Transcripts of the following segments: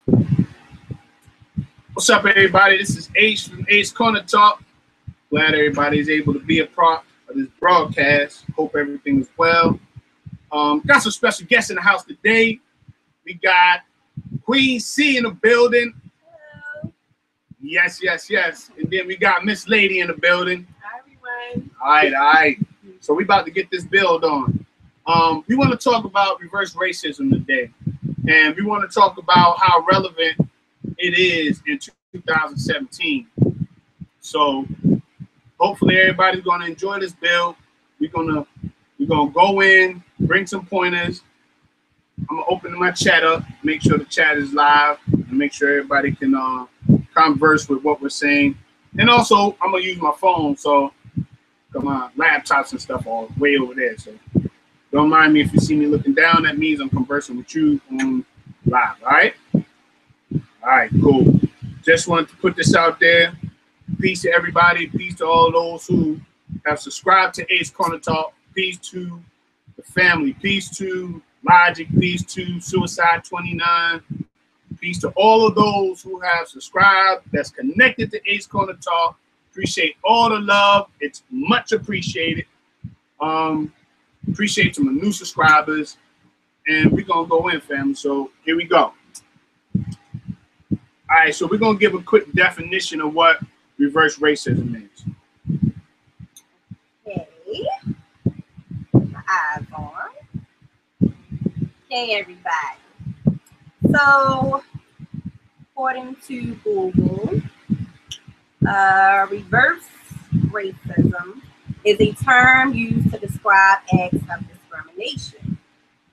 What's up, everybody? This is H from Ace Corner Talk. Glad everybody's able to be a part of this broadcast. Hope everything is well. Got some special guests in the house today. We got Queen C in the building. Hello. Yes. And then we got Miss Lady in the building. Hi, everyone. All right. So we about to get this build on. We want to talk about reverse racism today. And we want to talk about how relevant it is in 2017. So hopefully everybody's going to enjoy this build. We're gonna go in, bring some pointers. I'm gonna open my chat up, make sure the chat is live, and make sure everybody can converse with what we're saying. And also, I'm gonna use my phone, so my laptops and stuff are way over there. So don't mind me if you see me looking down. That means I'm conversing with you on live. All right. All right, cool. Just wanted to put this out there. Peace to everybody. Peace to all those who have subscribed to Ace Corner Talk. Peace to the family. Peace to Logic. Peace to Suicide 29. Peace to all of those who have subscribed, that's connected to Ace Corner Talk. Appreciate all the love. It's much appreciated. Appreciate some new subscribers. And we're going to go in, family. So here we go. All right, so we're going to give a quick definition of what reverse racism is. Hey, my eyes on. Hey, everybody. So, according to Google, reverse racism is a term used to describe acts of discrimination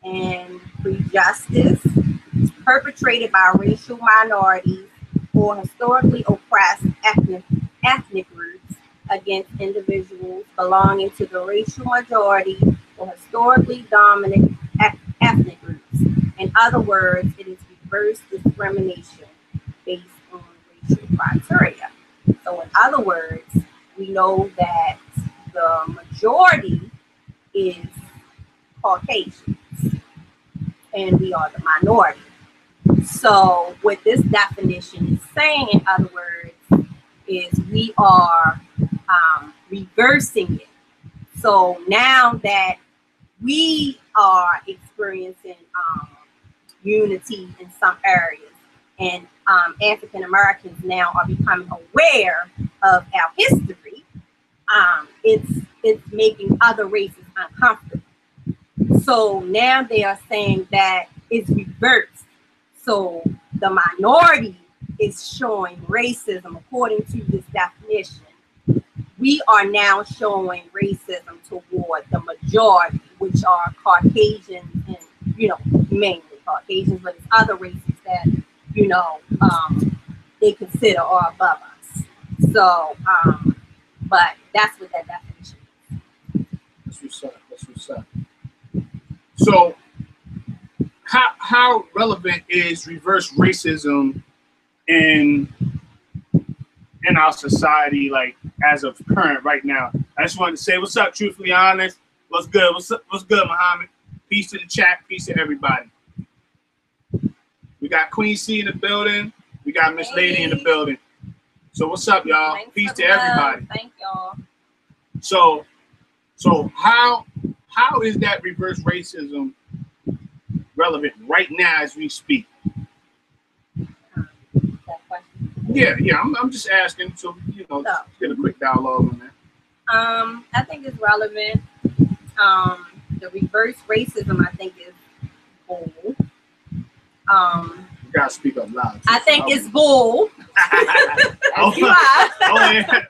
and prejudice perpetrated by racial minorities or historically oppressed ethnic groups against individuals belonging to the racial majority or historically dominant ethnic groups. In other words, it is reverse discrimination based on racial criteria. So in other words, we know that the majority is Caucasians and we are the minority. So what this definition is saying, in other words, is we are reversing it. So now that we are experiencing unity in some areas, and African Americans now are becoming aware of our history, it's making other races uncomfortable. So now they are saying that it's reversed. So the minority is showing racism according to this definition. We are now showing racism toward the majority, which are Caucasians and, mainly Caucasians, but it's other races that, they consider are above us. So, but that's what that definition is. That's what's up. So, how relevant is reverse racism in our society, like as of current right now? I just wanted to say, what's up, Truthfully Honest? What's good? What's good, Muhammad? Peace to the chat. Peace to everybody. We got Queen C in the building. We got Miss Lady in the building. So what's up, y'all? Peace to everybody. Thank y'all. So how is that reverse racism relevant right now as we speak? Yeah. I'm just asking, so get a quick dialogue on that. I think it's relevant. The reverse racism, I think, is bull. You gotta speak up loud. I think it's bull. I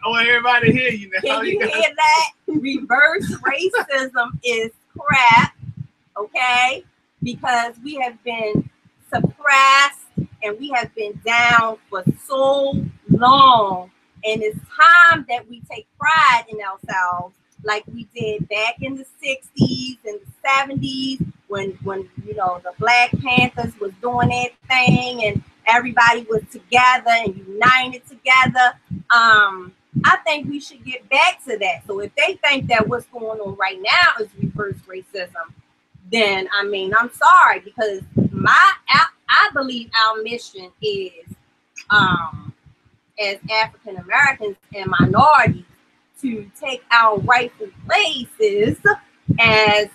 want everybody to hear you now. Can you hear that? Reverse racism is crap, okay? Because we have been suppressed and we have been down for so long, and it's time that we take pride in ourselves like we did back in the 60s and the 70s when the Black Panthers was doing their thing and everybody was together and united together. I think we should get back to that. So if they think that what's going on right now is reverse racism, then I'm sorry, because I believe our mission is, as African Americans and minorities, to take our rightful places as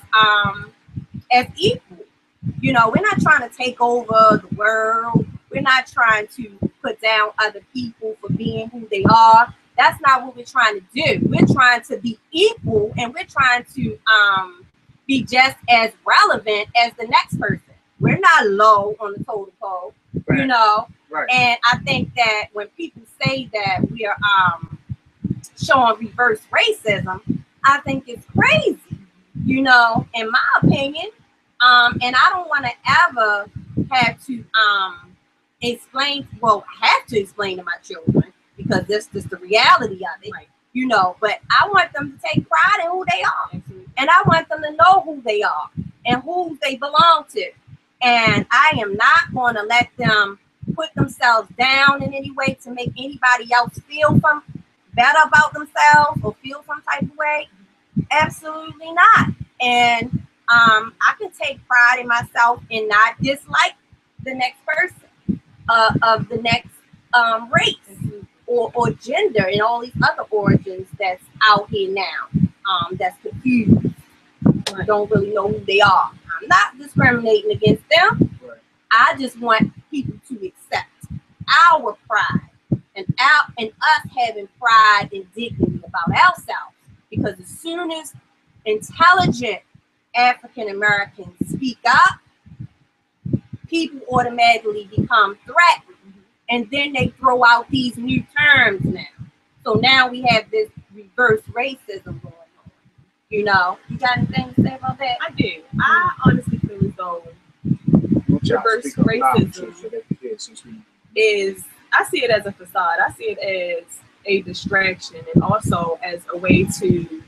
equal. You know, we're not trying to take over the world. We're not trying to put down other people for being who they are. That's not what we're trying to do. We're trying to be equal, and we're trying to be just as relevant as the next person. We're not low on the totem pole, right. You know. Right. And I think that when people say that we are showing reverse racism, I think it's crazy, you know, in my opinion. And I don't want to ever have to explain to my children, because that's just the reality of it, right. You know. But I want them to take pride in who they are, and I want them to know who they are and who they belong to. And I am not going to let them put themselves down in any way to make anybody else feel better about themselves or feel some type of way. Absolutely not. And I can take pride in myself and not dislike the next person of the next race or gender and all these other origins that's out here now, that's confused, don't really know who they are. I'm not discriminating against them. Right. I just want people to accept our pride and us having pride and dignity about ourselves. Because as soon as intelligent African Americans speak up, people automatically become threatened, and then they throw out these new terms now. So now we have this reverse racism going on. You know, you got anything to say about that? I do. I honestly feel as though reverse racism is, I see it as a facade. I see it as a distraction, and also as a way to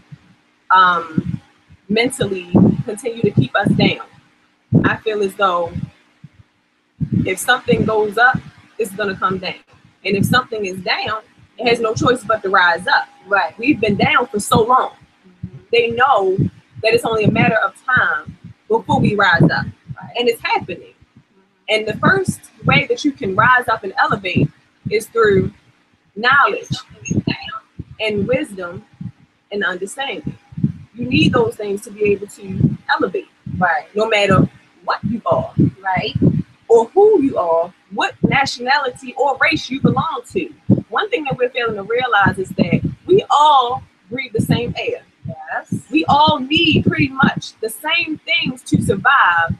mentally continue to keep us down. I feel as though if something goes up, it's going to come down. And if something is down, it has no choice but to rise up. Right. We've been down for so long. They know that it's only a matter of time before we rise up. Right. And it's happening. And the first way that you can rise up and elevate is through knowledge and wisdom and understanding. You need those things to be able to elevate, right? No matter what you are, right? Or who you are, what nationality or race you belong to. One thing that we're failing to realize is that we all breathe the same air. Yes. We all need pretty much the same things to survive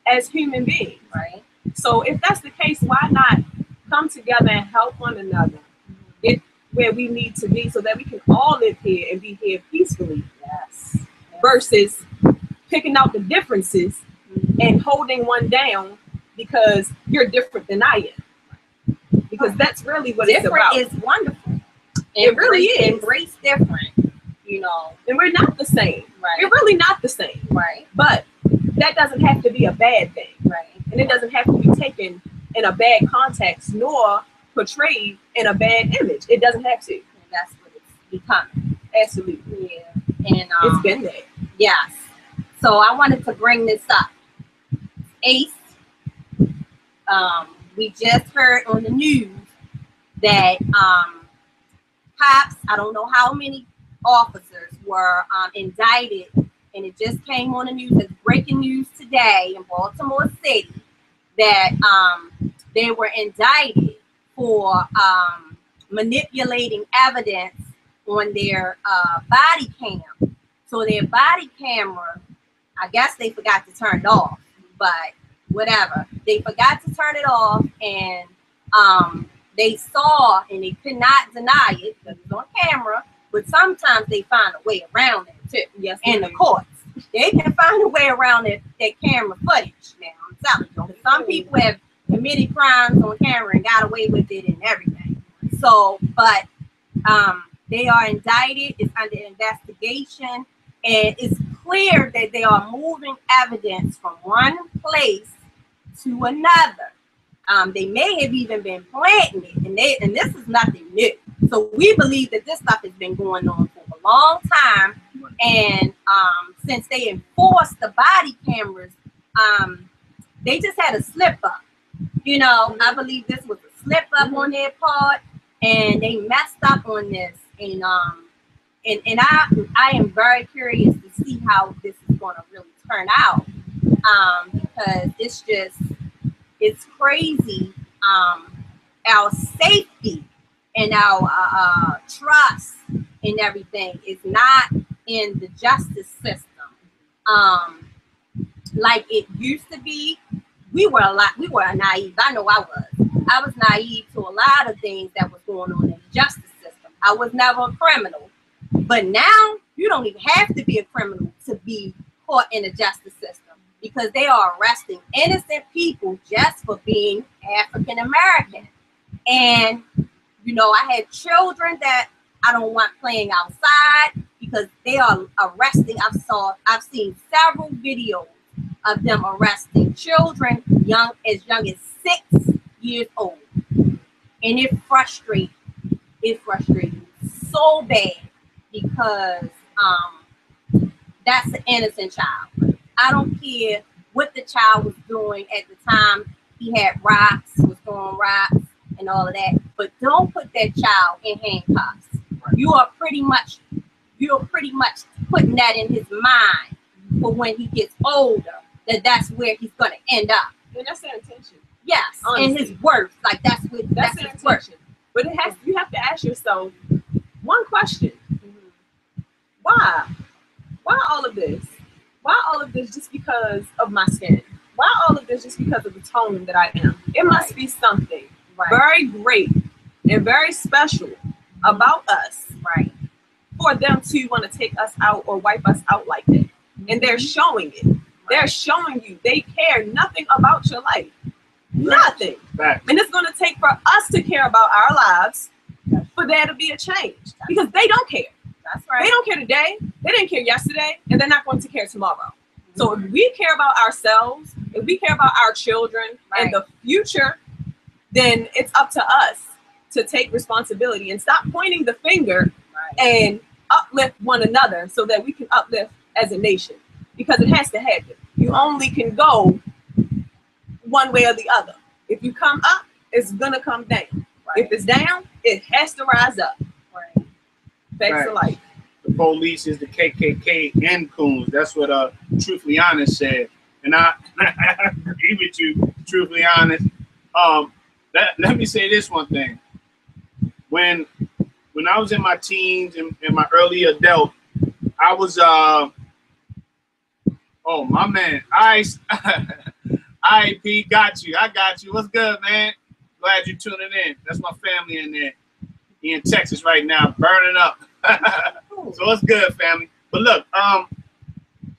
as human beings, right? So if that's the case, why not come together and help one another get where we need to be so that we can all live here and be here peacefully? Yes. Versus picking out the differences and holding one down because you're different than I am. Because that's really what different it's about. Is wonderful. It really is. Embrace different, you know. And we're not the same. Right. We're really not the same. Right. But that doesn't have to be a bad thing. Right. And it doesn't have to be taken in a bad context nor portrayed in a bad image. It doesn't have to. And that's what it's becoming. Absolutely. Yeah. And it's been there. Yes. So I wanted to bring this up. Ace, we just heard on the news that cops, I don't know how many officers were indicted, and it just came on the news as breaking news today in Baltimore City that they were indicted for manipulating evidence on their body cam. So their body camera, I guess they forgot to turn it off, but whatever. They forgot to turn it off, and they saw, and they could not deny it because it was on camera, but sometimes they find a way around it too. Yes, in the courts. They can find a way around their camera footage now. I'm telling you. Some people have committed crimes on camera and got away with it and everything. So, but they are indicted. It's under investigation. And it's clear that they are moving evidence from one place to another. They may have even been planting it, and this is nothing new. So we believe that this stuff has been going on for a long time. And since they enforced the body cameras, they just had a slip up. You know, I believe this was a slip up on their part, and they messed up on this. And I am very curious to see how this is going to really turn out, because it's crazy. Our safety and our trust and everything is not in the justice system like it used to be. We were naive. I know I was naive to a lot of things that was going on in the justice system. I was never a criminal, but now you don't even have to be a criminal to be caught in the justice system, because they are arresting innocent people just for being African American. And you know, I had children that I don't want playing outside because they are arresting. I've seen several videos of them arresting children as young as 6 years old. And it frustrates me so bad, because that's an innocent child. I don't care what the child was doing at the time. He had rocks, was throwing rocks and all of that, but don't put that child in handcuffs. You are pretty much putting that in his mind for when he gets older, that's where he's going to end up. And that's their intention. Yes, honestly. And his worth, like that's his intention. worth. But you have to ask yourself one question: Why? Why all of this? Why all of this just because of my skin? Why all of this just because of the tone that I am? It must be something very great and very special about us, right, for them to want to take us out or wipe us out like that. And they're showing it. They're showing you they care nothing about your life. Nothing. Right. And it's going to take for us to care about our lives for there to be a change, because they don't care. That's right. They don't care today. They didn't care yesterday, and they're not going to care tomorrow. So if we care about ourselves, if we care about our children and the future, then it's up to us to take responsibility and stop pointing the finger and uplift one another so that we can uplift as a nation, because it has to happen. You only can go one way or the other. If you come up, it's gonna come down. If it's down, it has to rise up. Facts of life. The police is the KKK and coons. That's what Truthfully Honest said, and I agree with you. Truthfully Honest. Let me say this one thing. When I was in my teens and in my early adult, I was oh my man, IEP, got you. I got you. What's good, man? Glad you're tuning in. That's my family in there. He in Texas right now, burning up. So it's good, family. But look,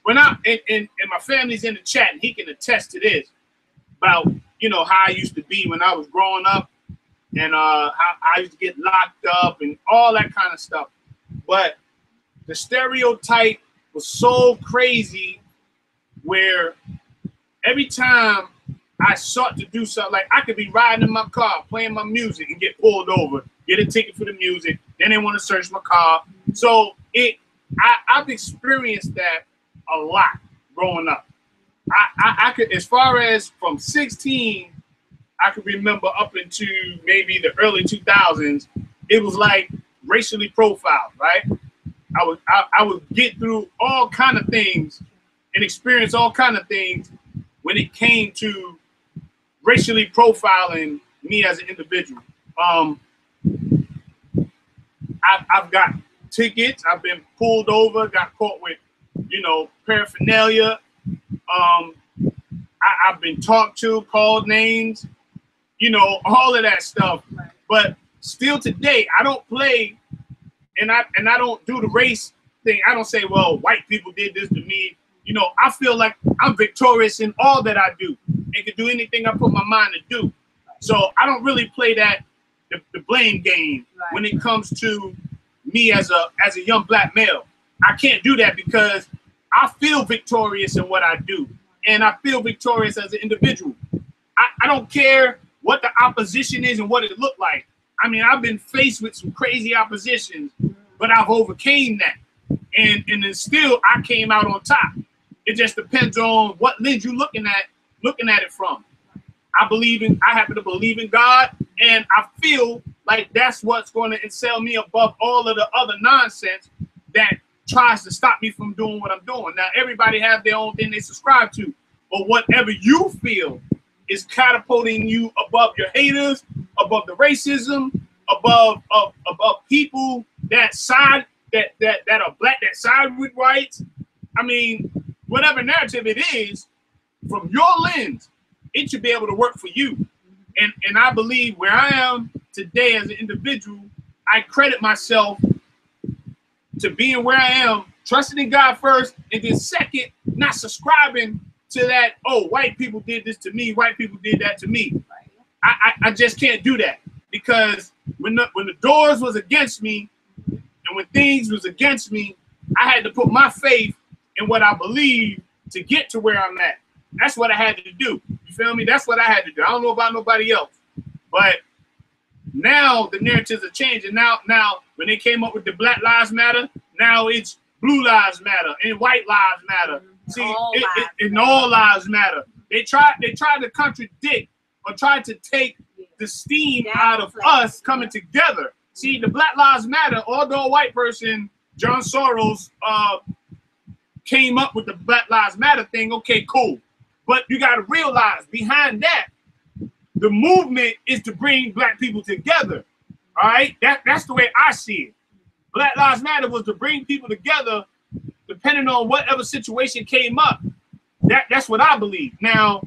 when and my family's in the chat, and he can attest to this about, you know, how I used to be when I was growing up, and how I used to get locked up and all that kind of stuff. But the stereotype was so crazy, where every time I sought to do something, like I could be riding in my car, playing my music, and get pulled over, get a ticket for the music, then they want to search my car. So I've experienced that a lot growing up. I could, as far as from 16, I could remember up into maybe the early 2000s, it was like racially profiled, right? I would get through all kind of things and experience all kind of things when it came to racially profiling me as an individual. I've got tickets. I've been pulled over, got caught with, you know, paraphernalia. I've been talked to, called names, you know, all of that stuff. But still today, I don't play, and I don't do the race thing. I don't say, well, white people did this to me. You know, I feel like I'm victorious in all that I do and can do anything I put my mind to do. So I don't really play that the blame game when it comes to me as a young black male. I can't do that because I feel victorious in what I do, and I feel victorious as an individual. I don't care what the opposition is and what it looked like. I mean, I've been faced with some crazy oppositions, but I've overcame that, and then still I came out on top. It just depends on what lens you're looking at it from. I happen to believe in God, and I feel like that's what's going to excel me above all of the other nonsense that tries to stop me from doing what I'm doing. Now, everybody have their own thing they subscribe to, but whatever you feel is catapulting you above your haters, above the racism, above people that side that are black, that side with whites. I mean, whatever narrative it is, from your lens, it should be able to work for you. And I believe where I am today as an individual, I credit myself to being where I am, trusting in God first, and then second, not subscribing to that, oh, white people did this to me, white people did that to me. I just can't do that, because when the doors was against me and when things was against me, I had to put my faith in what I believe to get to where I'm at. That's what I had to do. You feel me? That's what I had to do. I don't know about nobody else. But now the narratives are changing. Now when they came up with the Black Lives Matter, now it's Blue Lives Matter and White Lives Matter. See, all lives matter. They tried to contradict or tried to take the steam out of us coming together. See, the Black Lives Matter, although a white person, John Soros, came up with the Black Lives Matter thing, okay, cool. But you got to realize behind that, the movement is to bring black people together. All right? That's the way I see it. Black Lives Matter was to bring people together depending on whatever situation came up. That's what I believe. Now,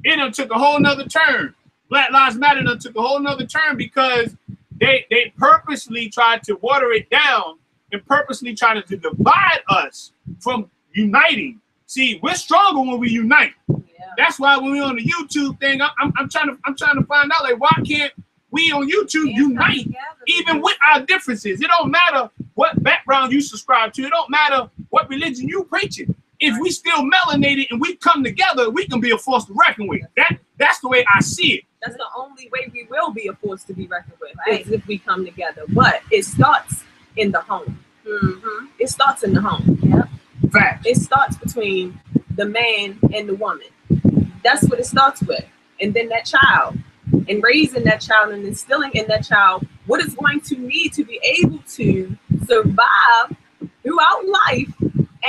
it done took a whole nother turn. Black Lives Matter done took a whole nother turn because they purposely tried to water it down and purposely tried to divide us from uniting. See, we're stronger when we unite. Yeah. That's why when we're on the YouTube thing, I'm trying to find out, like, why can't we on YouTube unite even with our differences? It don't matter what background you subscribe to. It don't matter what religion you preaching. If we still melanated and we come together, we can be a force to reckon with. That's the way I see it. That's the only way we will be a force to be reckoned with, right? Is if we come together. But it starts in the home. Mm-hmm. It starts in the home. Yep. Fact. It starts between the man and the woman. That's what it starts with. And then that child. And raising that child and instilling in that child what is going to need to be able to survive throughout life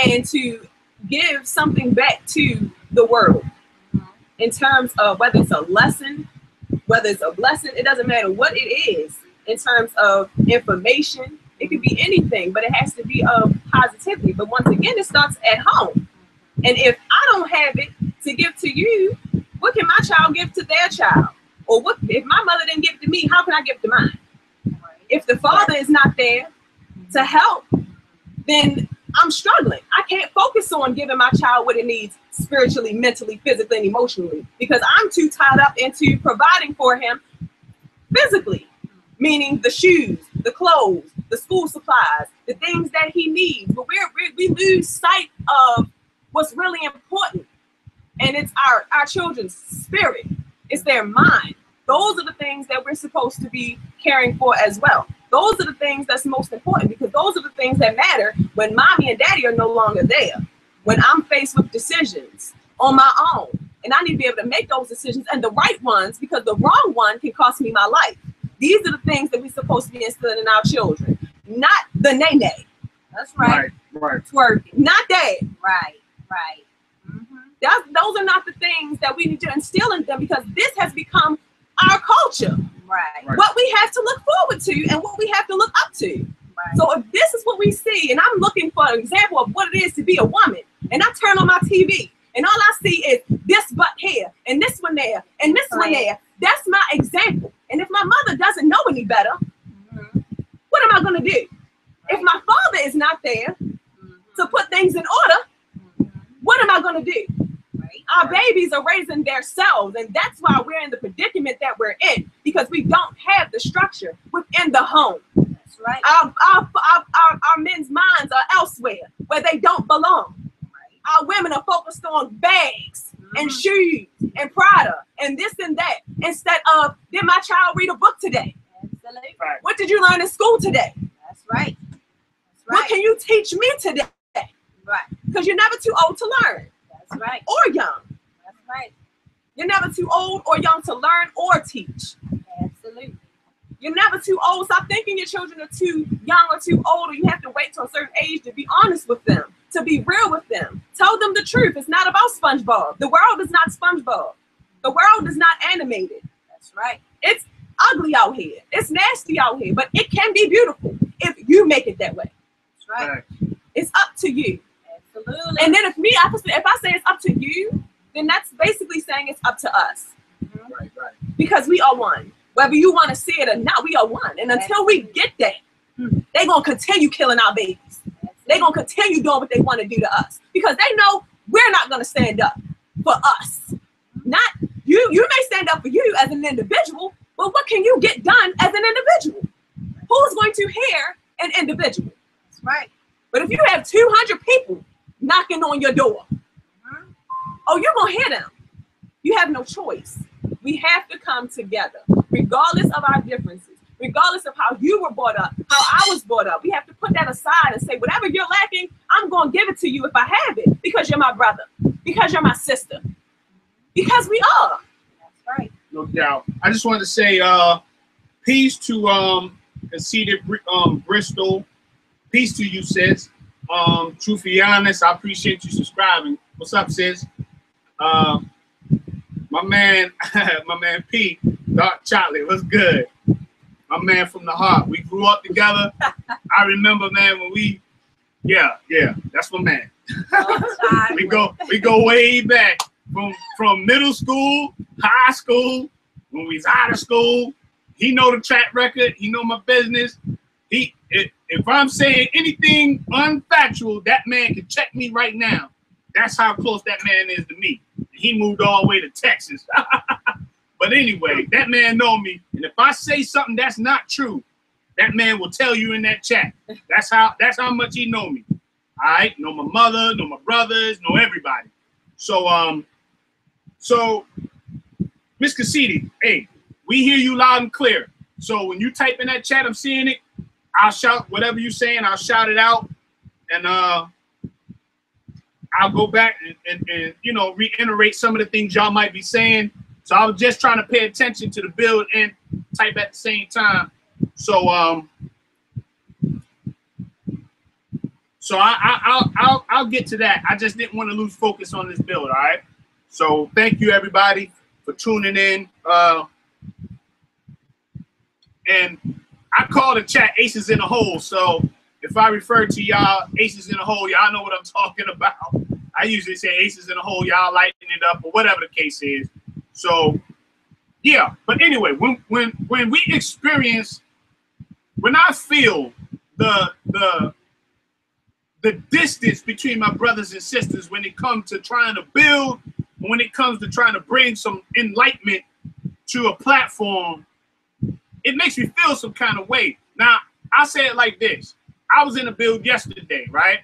and to give something back to the world. In terms of whether it's a lesson, whether it's a blessing, it doesn't matter what it is. In terms of information, it could be anything, but it has to be of positivity. But once again, it starts at home. And if I don't have it to give to you, what can my child give to their child? Or what if my mother didn't give it to me, how can I give to mine? If the father is not there to help, then I'm struggling. I can't focus on giving my child what it needs spiritually, mentally, physically, and emotionally, because I'm too tied up into providing for him physically, meaning the shoes, the clothes, the school supplies, the things that he needs. But we lose sight of what's really important, and it's our children's spirit. It's their mind. Those are the things that we're supposed to be caring for as well. Those are the things that's most important, because those are the things that matter when mommy and daddy are no longer there. When I'm faced with decisions on my own, and I need to be able to make those decisions, and the right ones, because the wrong one can cost me my life. These are the things that we're supposed to be instilling in our children, not the nay-nay. That's right. Right. Twerking. Not that. Right. Those are not the things that we need to instill in them, because this has become our culture. Right. What we have to look forward to and what we have to look up to. Right. So if this is what we see, and I'm looking for an example of what it is to be a woman, and I turn on my TV and all I see is this butt here and this one there and this one there, that's my example. And if my mother doesn't know any better, what am I going to do? If my father is not there to put things in order, what am I going to do? Our babies are raising themselves, and that's why we're in the predicament that we're in, because we don't have the structure within the home. That's right. Our men's minds are elsewhere where they don't belong. Right. Our women are focused on bags and shoes and Prada and this and that, instead of, did my child read a book today? Absolutely. Right. What did you learn in school today? That's right. What can you teach me today? Right. Because you're never too old to learn. That's right. Or young. That's right. You're never too old or young to learn or teach. Absolutely. You're never too old. Stop thinking your children are too young or too old, or you have to wait till a certain age to be honest with them, to be real with them. Tell them the truth. It's not about SpongeBob. The world is not SpongeBob. The world is not animated. That's right. It's ugly out here. It's nasty out here, but it can be beautiful if you make it that way. That's right. It's up to you. Absolutely. And then if I say it's up to you, then that's basically saying it's up to us. Right. Because we are one. Whether you want to see it or not, we are one. And until we get that, they're going to continue killing our babies. They're going to continue doing what they want to do to us. Because they know we're not going to stand up for us. Not you. You may stand up for you as an individual, but what can you get done as an individual? Who's going to hear an individual? That's right. But if you have 200 people knocking on your door, oh, you're going to hear them. You have no choice. We have to come together, regardless of our differences, regardless of how you were brought up, how I was brought up. We have to put that aside and say, whatever you're lacking, I'm going to give it to you if I have it, because you're my brother, because you're my sister, because we are. That's right. No doubt. I just wanted to say peace to Conceited Bristol. Peace to you, sis. Truth be honest, I appreciate you subscribing. What's up, sis? My man Pete, Dark Chocolate, what's good? My man from the heart. We grew up together. I remember, man, when yeah, that's my man. we go way back from middle school, high school, when we was out of school. He know the track record. He know my business. If I'm saying anything unfactual, that man can check me right now. That's how close that man is to me. He moved all the way to Texas. But anyway, that man know me. And if I say something that's not true, that man will tell you in that chat. That's how much he know me. All right, know my mother, know my brothers, know everybody. So Miss Conceited, hey, we hear you loud and clear. So when you type in that chat, I'm seeing it. I'll shout whatever you're saying. I'll shout it out, and I'll go back and reiterate some of the things y'all might be saying. So I was just trying to pay attention to the build and type at the same time. So I'll get to that. I just didn't want to lose focus on this build. All right. So thank you everybody for tuning in. And I call the chat Aces in the Hole. So if I refer to y'all Aces in the Hole, y'all know what I'm talking about. I usually say Aces in the Hole, y'all lighten it up or whatever the case is. So yeah, but anyway, when we experience, when I feel the distance between my brothers and sisters when it comes to trying to build, when it comes to trying to bring some enlightenment to a platform, it makes me feel some kind of way. Now, I say it like this. I was in a build yesterday, right?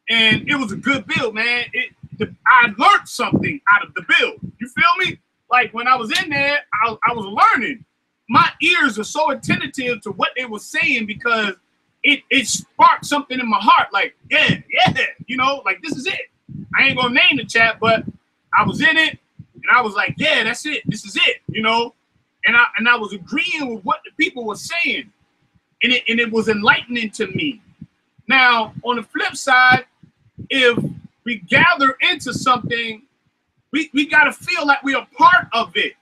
And it was a good build, man. I learned something out of the build. You feel me? Like when I was in there, I was learning. My ears are so attentive to what they were saying because it sparked something in my heart. Like, yeah, like this is it. I ain't gonna name the chat, but I was in it and I was like, yeah, that's it. This is it, And I was agreeing with what the people were saying. And it was enlightening to me. Now, on the flip side, if we gather into something, we got to feel like we are part of it.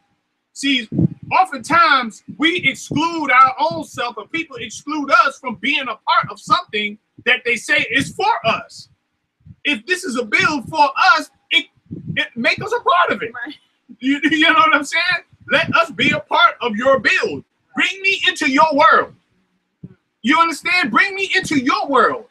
See, oftentimes we exclude our own self, or people exclude us from being a part of something that they say is for us. If this is a build for us, it make us a part of it. Right. You know what I'm saying? Let us be a part of your build. Bring me into your world. You understand? Bring me into your world.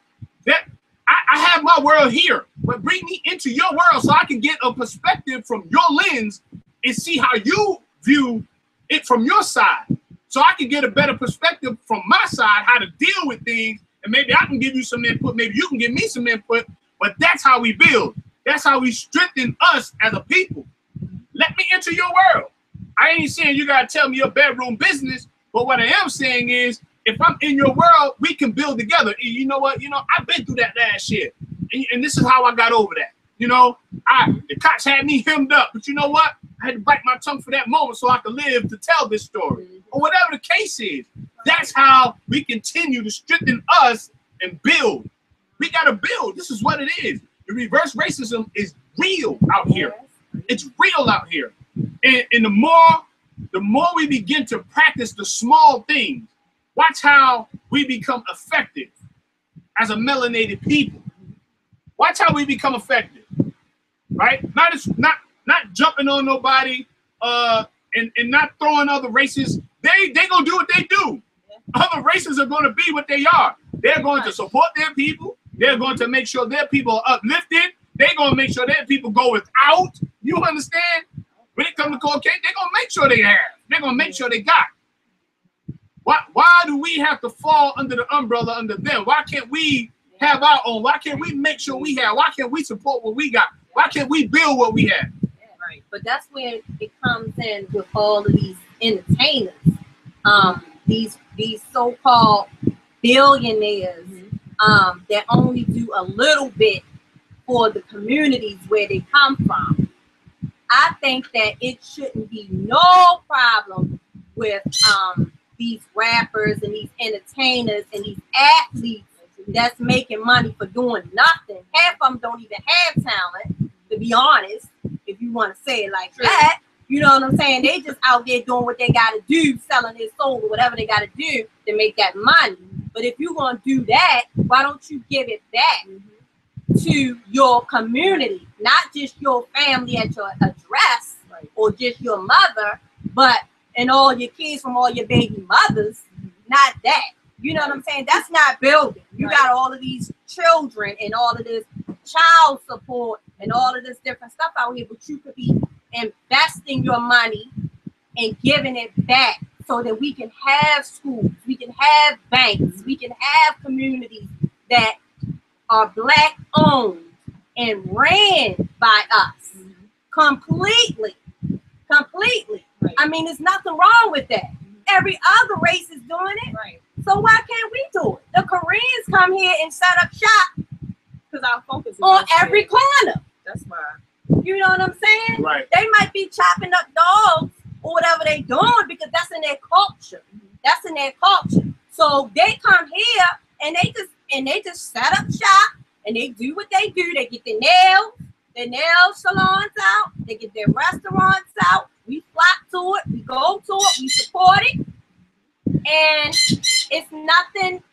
That I have my world here, but bring me into your world so I can get a perspective from your lens and see how you view it from your side. So I can get a better perspective from my side, how to deal with things, and maybe I can give you some input, maybe you can give me some input, but that's how we build. That's how we strengthen us as a people. Let me into your world. I ain't saying you gotta tell me your bedroom business, but what I am saying is, if I'm in your world, we can build together. You know what? I've been through that last year, and this is how I got over that. The cops had me hemmed up, but you know what? I had to bite my tongue for that moment so I could live to tell this story. Or whatever the case is. That's how we continue to strengthen us and build. We got to build. This is what it is. The reverse racism is real out here. It's real out here. And the more we begin to practice the small things, watch how we become effective as a melanated people. Watch how we become effective, right? Not jumping on nobody and not throwing other races. They gonna do what they do. Other races are gonna be what they are. They're going to support their people. They're going to make sure their people are uplifted. They're gonna make sure their people go without. You understand? When it comes to cocaine, they're gonna make sure they have. They're gonna make sure they got. Why do we have to fall under the umbrella under them? Why can't we have our own? Why can't we make sure we have? Why can't we support what we got? Why can't we build what we have? Right. But that's where it comes in with all of these entertainers, these so-called billionaires that only do a little bit for the communities where they come from. I think that it shouldn't be no problem with these rappers and these entertainers and these athletes that's making money for doing nothing. Half of them don't even have talent, to be honest, if you want to say it like that. You know what I'm saying? They just out there doing what they got to do, selling their soul or whatever they got to do to make that money. But if you're going to do that, why don't you give it back to your community, not just your family at your address or just your mother, but and all your kids from all your baby mothers, not that. You know what I'm saying? That's not building. You got all of these children and all of this child support and all of this different stuff out here, but you could be investing your money and giving it back so that we can have schools, we can have banks, we can have communities that are Black owned and ran by us completely. I mean, there's nothing wrong with that. Every other race is doing it. Right. So why can't we do it? The Koreans come here and set up shop because our focus is on every corner. That's why. You know what I'm saying? Right. They might be chopping up dogs or whatever they doing because that's in their culture. That's in their culture. So they come here and they just set up shop and they do what they do. They get their nail salons out. They get their restaurants out. We flock to it. We go to it. We support it. And it's nothing.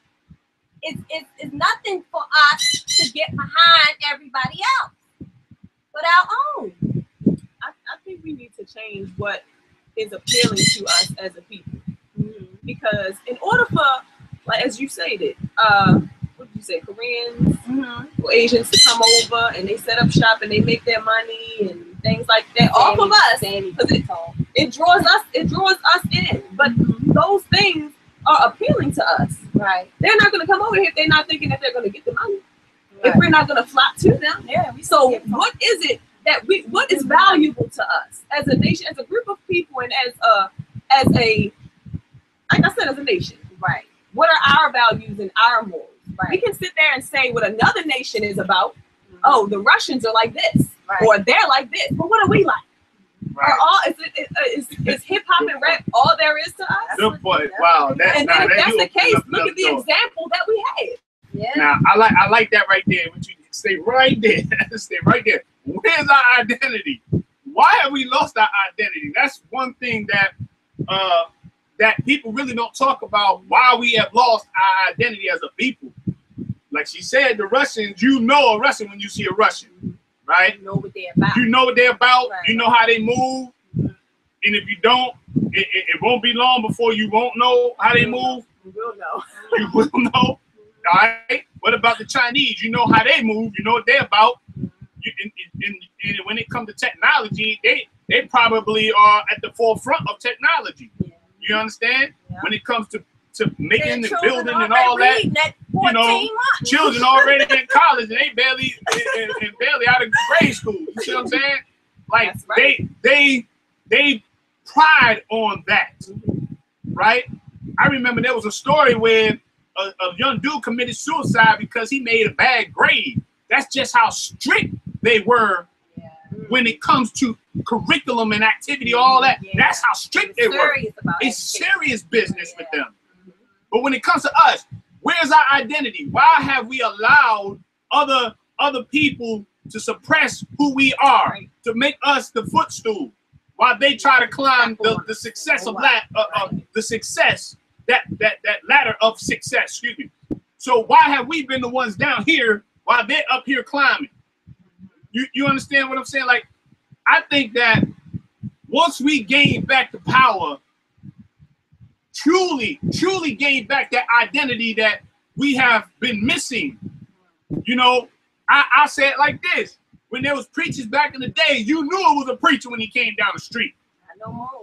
It's nothing for us to get behind everybody else but our own. I think we need to change what is appealing to us as a people. Because in order for, like as you stated, what did you say, Koreans or Asians to come over and they set up shop and they make their money and things like that off of us, because it draws us in. But those things are appealing to us. Right. They're not going to come over here if they're not thinking that they're going to get the money. If we're not going to flock to them. So what is it that what is valuable to us as a nation, as a group of people, and as a like I said, as a nation? Right. What are our values and our morals? Right. We can sit there and say what another nation is about. Oh, the Russians are like this, or they're like this. But what are we like? Right. Is hip hop and rap all there is to us? Good point. Wow. And then if that's the case, look at the example that we had. Yeah. Now I like that right there. What you stay right there. Stay right there. Where's our identity? Why have we lost our identity? That's one thing that that people really don't talk about. Why we have lost our identity as a people. Like she said, the Russians. You know a Russian when you see a Russian, right? You know what they're about. You know what they're about. Right. You know how they move. And if you don't, it won't be long before you won't know how they move. You will know. You will know. All right. What about the Chinese? You know how they move. You know what they're about. And when it comes to technology, they probably are at the forefront of technology. Yeah. You understand? Yeah. When it comes to making and building and all that, you know, children already in college and they barely out of grade school. You see what I'm saying? Like they pride on that, right? I remember there was a story where a young dude committed suicide because he made a bad grade. That's just how strict they were when it comes to curriculum and activity, all that. Yeah. That's how strict they were. It's serious business with them. But when it comes to us, where's our identity? Why have we allowed other people to suppress who we are, to make us the footstool, while they try to climb the success of the success, that ladder of success? Excuse me. So why have we been the ones down here while they're up here climbing? You understand what I'm saying? Like, I think that once we gain back the power, truly gain back that identity that we have been missing, you know, I say it like this. When there was preachers back in the day, you knew it was a preacher when he came down the street.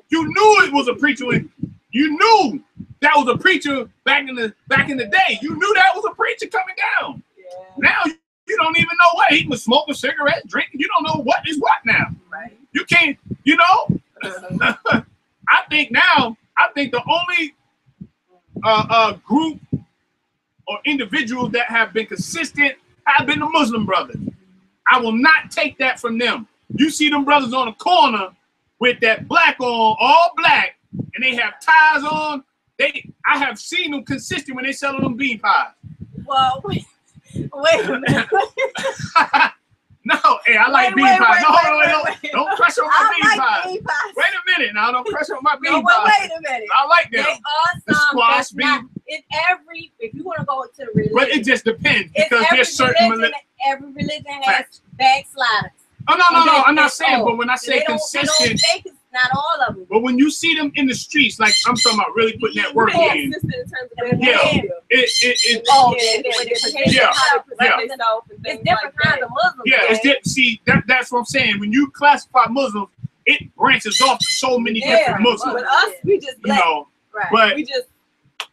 You knew it was a preacher when you knew that was a preacher back in the day. You knew that was a preacher coming down. Yeah. Now you don't even know what he was smoking cigarettes, drinking. You don't know what is what now. Right. You can't, you know. I think the only group or individuals that have been consistent have been the Muslim brothers. I will not take that from them. You see them brothers on the corner with that black on, all black, and they have ties on. I have seen them consistent when they selling them bean pies. Well, wait a minute. No, hey, I like bean pies. Don't crush on my bean pies. Wait a minute now, don't crush on my bean pies. Wait a minute. I like them. They are squash bean. If you want to go to the religion. But it just depends, because there's certain every religion has backsliders. Oh, no, I'm not saying, but when I say consistent, not all of them. But when you see them in the streets, like I'm talking about really putting that work in. It's different kinds of Muslims. Yeah, it's see, that's what I'm saying. When you classify Muslims, it branches off to so many different Muslims. With us, we just black. You know, right. But we just,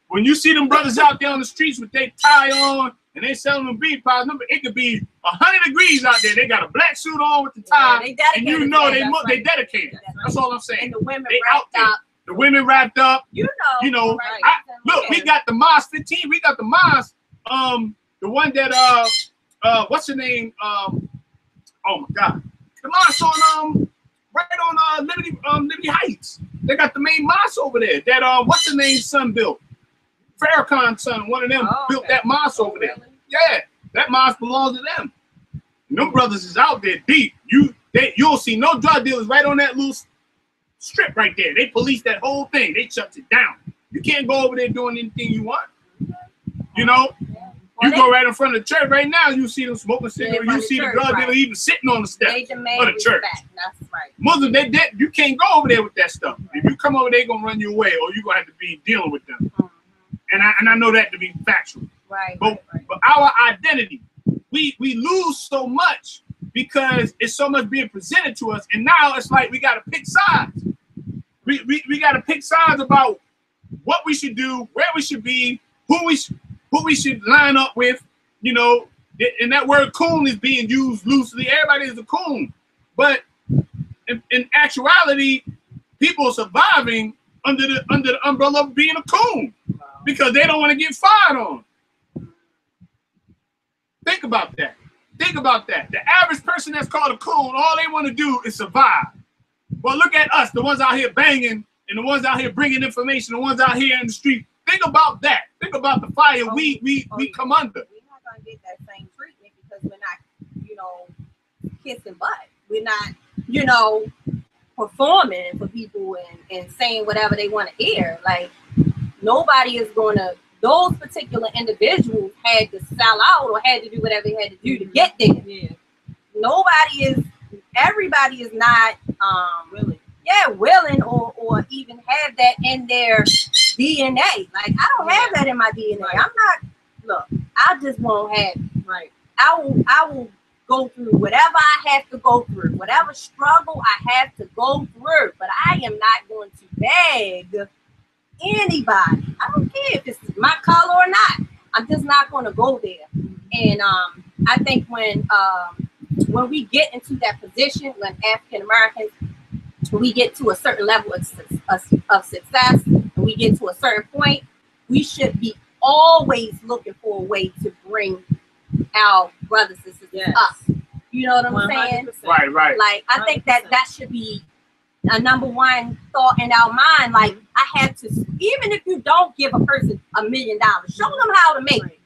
when you see them brothers out there on the streets with their tie on and they selling them bean pies, it could be 100 degrees out there. They got a black suit on with the tie, and you know they dedicated. That's all I'm saying. And the women wrapped up. The women wrapped up. You know. Right. Look, we got the Mars 15. We got the Mars. The one that what's her name? Oh my God, the Mars on right on Liberty Heights. They got the main mosque over there. That what's the name? Son built. Farrakhan's son, one of them, built that mosque over there. Yeah, that mosque belongs to them. And them brothers is out there deep. You'll see no drug dealers right on that little strip right there. They police that whole thing. They shut it down. You can't go over there doing anything you want. You know, you go right in front of the church right now. You see them smoking cigarettes. You see the drug dealer even sitting on the steps of the church. That's right. Muslim, you can't go over there with that stuff. If you come over there, they're gonna run you away, or you're gonna have to be dealing with them. And I know that to be factual. Right. But our identity, we lose so much because it's so much being presented to us, and now it's like we got to pick sides. We got to pick sides about what we should do, where we should be, who we should line up with. You know, and that word "coon" is being used loosely. Everybody is a coon, but in actuality, people are surviving under the umbrella of being a coon. Because they don't want to get fired on. Think about that. Think about that. The average person that's called a coon, all they want to do is survive. But look at us, the ones out here banging, and the ones out here bringing information, the ones out here in the street. Think about that. Think about the fire we come under. We're not going to get that same treatment because we're not, kissing butt. We're not, performing for people and saying whatever they want to hear. Like, nobody is going to, those particular individuals had to sell out or had to do whatever they had to do to get there. Yeah. Everybody is not willing or even have that in their DNA. Like, I don't have that in my DNA. Right. I just won't have it. Right. I will go through whatever I have to go through, whatever struggle I have to go through, but I am not going to beg anybody. I don't care if it's my color or not. I'm just not going to go there. And I think when we get into that position, when African Americans, we get to a certain level of success, and we get to a certain point, we should be always looking for a way to bring our brothers and sisters up. You know what I'm saying? 100%. Right, right. Like, I think that 100%. that should be a number one thought in our mind. Like, I had to, even if you don't give a person $1 million, show them how to make it.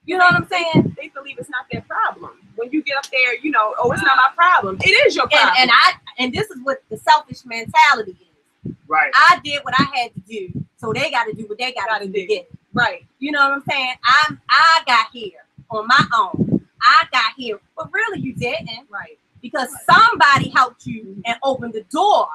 You know what I'm saying? They believe it's not their problem. When you get up there, you know, oh, it's not my problem. It is your problem. And this is what the selfish mentality is. Right. I did what I had to do, so they got to do what they got to do to get it. Right. You know what I'm saying? I got here on my own. I got here, but really you didn't. Right. Because somebody helped you and opened the door.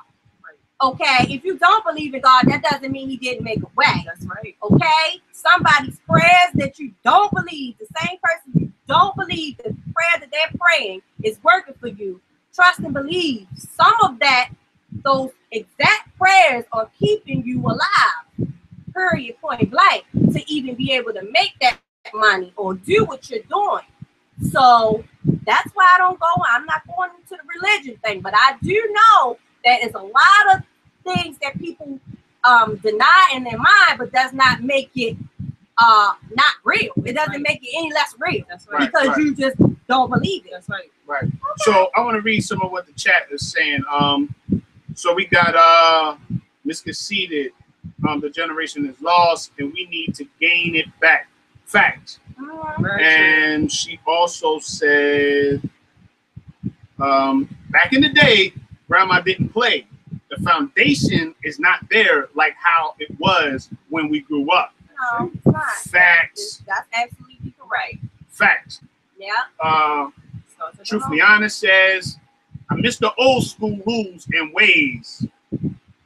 Okay, if you don't believe in God, that doesn't mean He didn't make a way. That's right. Okay, somebody's prayers that you don't believe, the same person you don't believe the prayer that they're praying is working for you. Trust and believe. Some of that, those exact prayers are keeping you alive. Period. Point blank. To even be able to make that money or do what you're doing. So that's why I don't go. I'm not going into the religion thing, but I do know that it's a lot of things that people deny in their mind, but does not make it not real. It doesn't make it any less real. That's right. Because you just don't believe it. That's right. Right. So I want to read some of what the chat is saying. So we got misconceited. The generation is lost, and we need to gain it back. Facts. And she also said, back in the day, grandma didn't play. The foundation is not there like how it was when we grew up. No, it's not. Facts. That's absolutely correct. Facts. Yeah. Truthfully Honest says, I miss the old school rules and ways.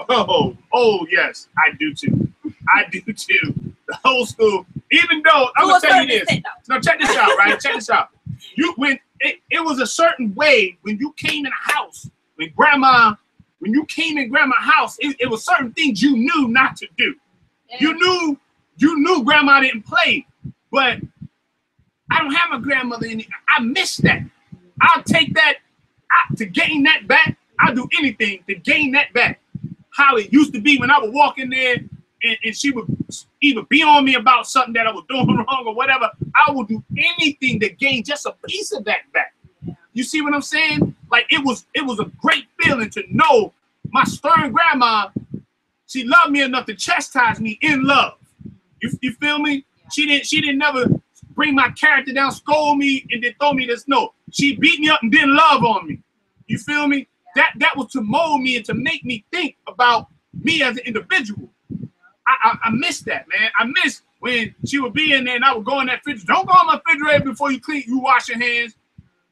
Oh yes, I do too. I do too. The old school, even though I'm gonna tell you this. Now check this out, right? Check this out. It was a certain way when you came in a house, when you came in grandma's house, it was certain things you knew not to do. Yeah. You knew grandma didn't play, but I don't have my grandmother in it. I miss that. I'll take that to gain that back. I'll do anything to gain that back. How it used to be when I would walk in there and she would either be on me about something that I was doing wrong or whatever. I would do anything to gain just a piece of that back. You see what I'm saying? Like it was a great feeling to know my stern grandma, she loved me enough to chastise me in love. You feel me? She didn't never bring my character down, scold me, and then throw me this. No, she beat me up and didn't love on me. You feel me? That was to mold me and to make me think about me as an individual. I miss that, man. I miss when she would be in there and I would go in that refrigerator. Don't go on my refrigerator before you wash your hands.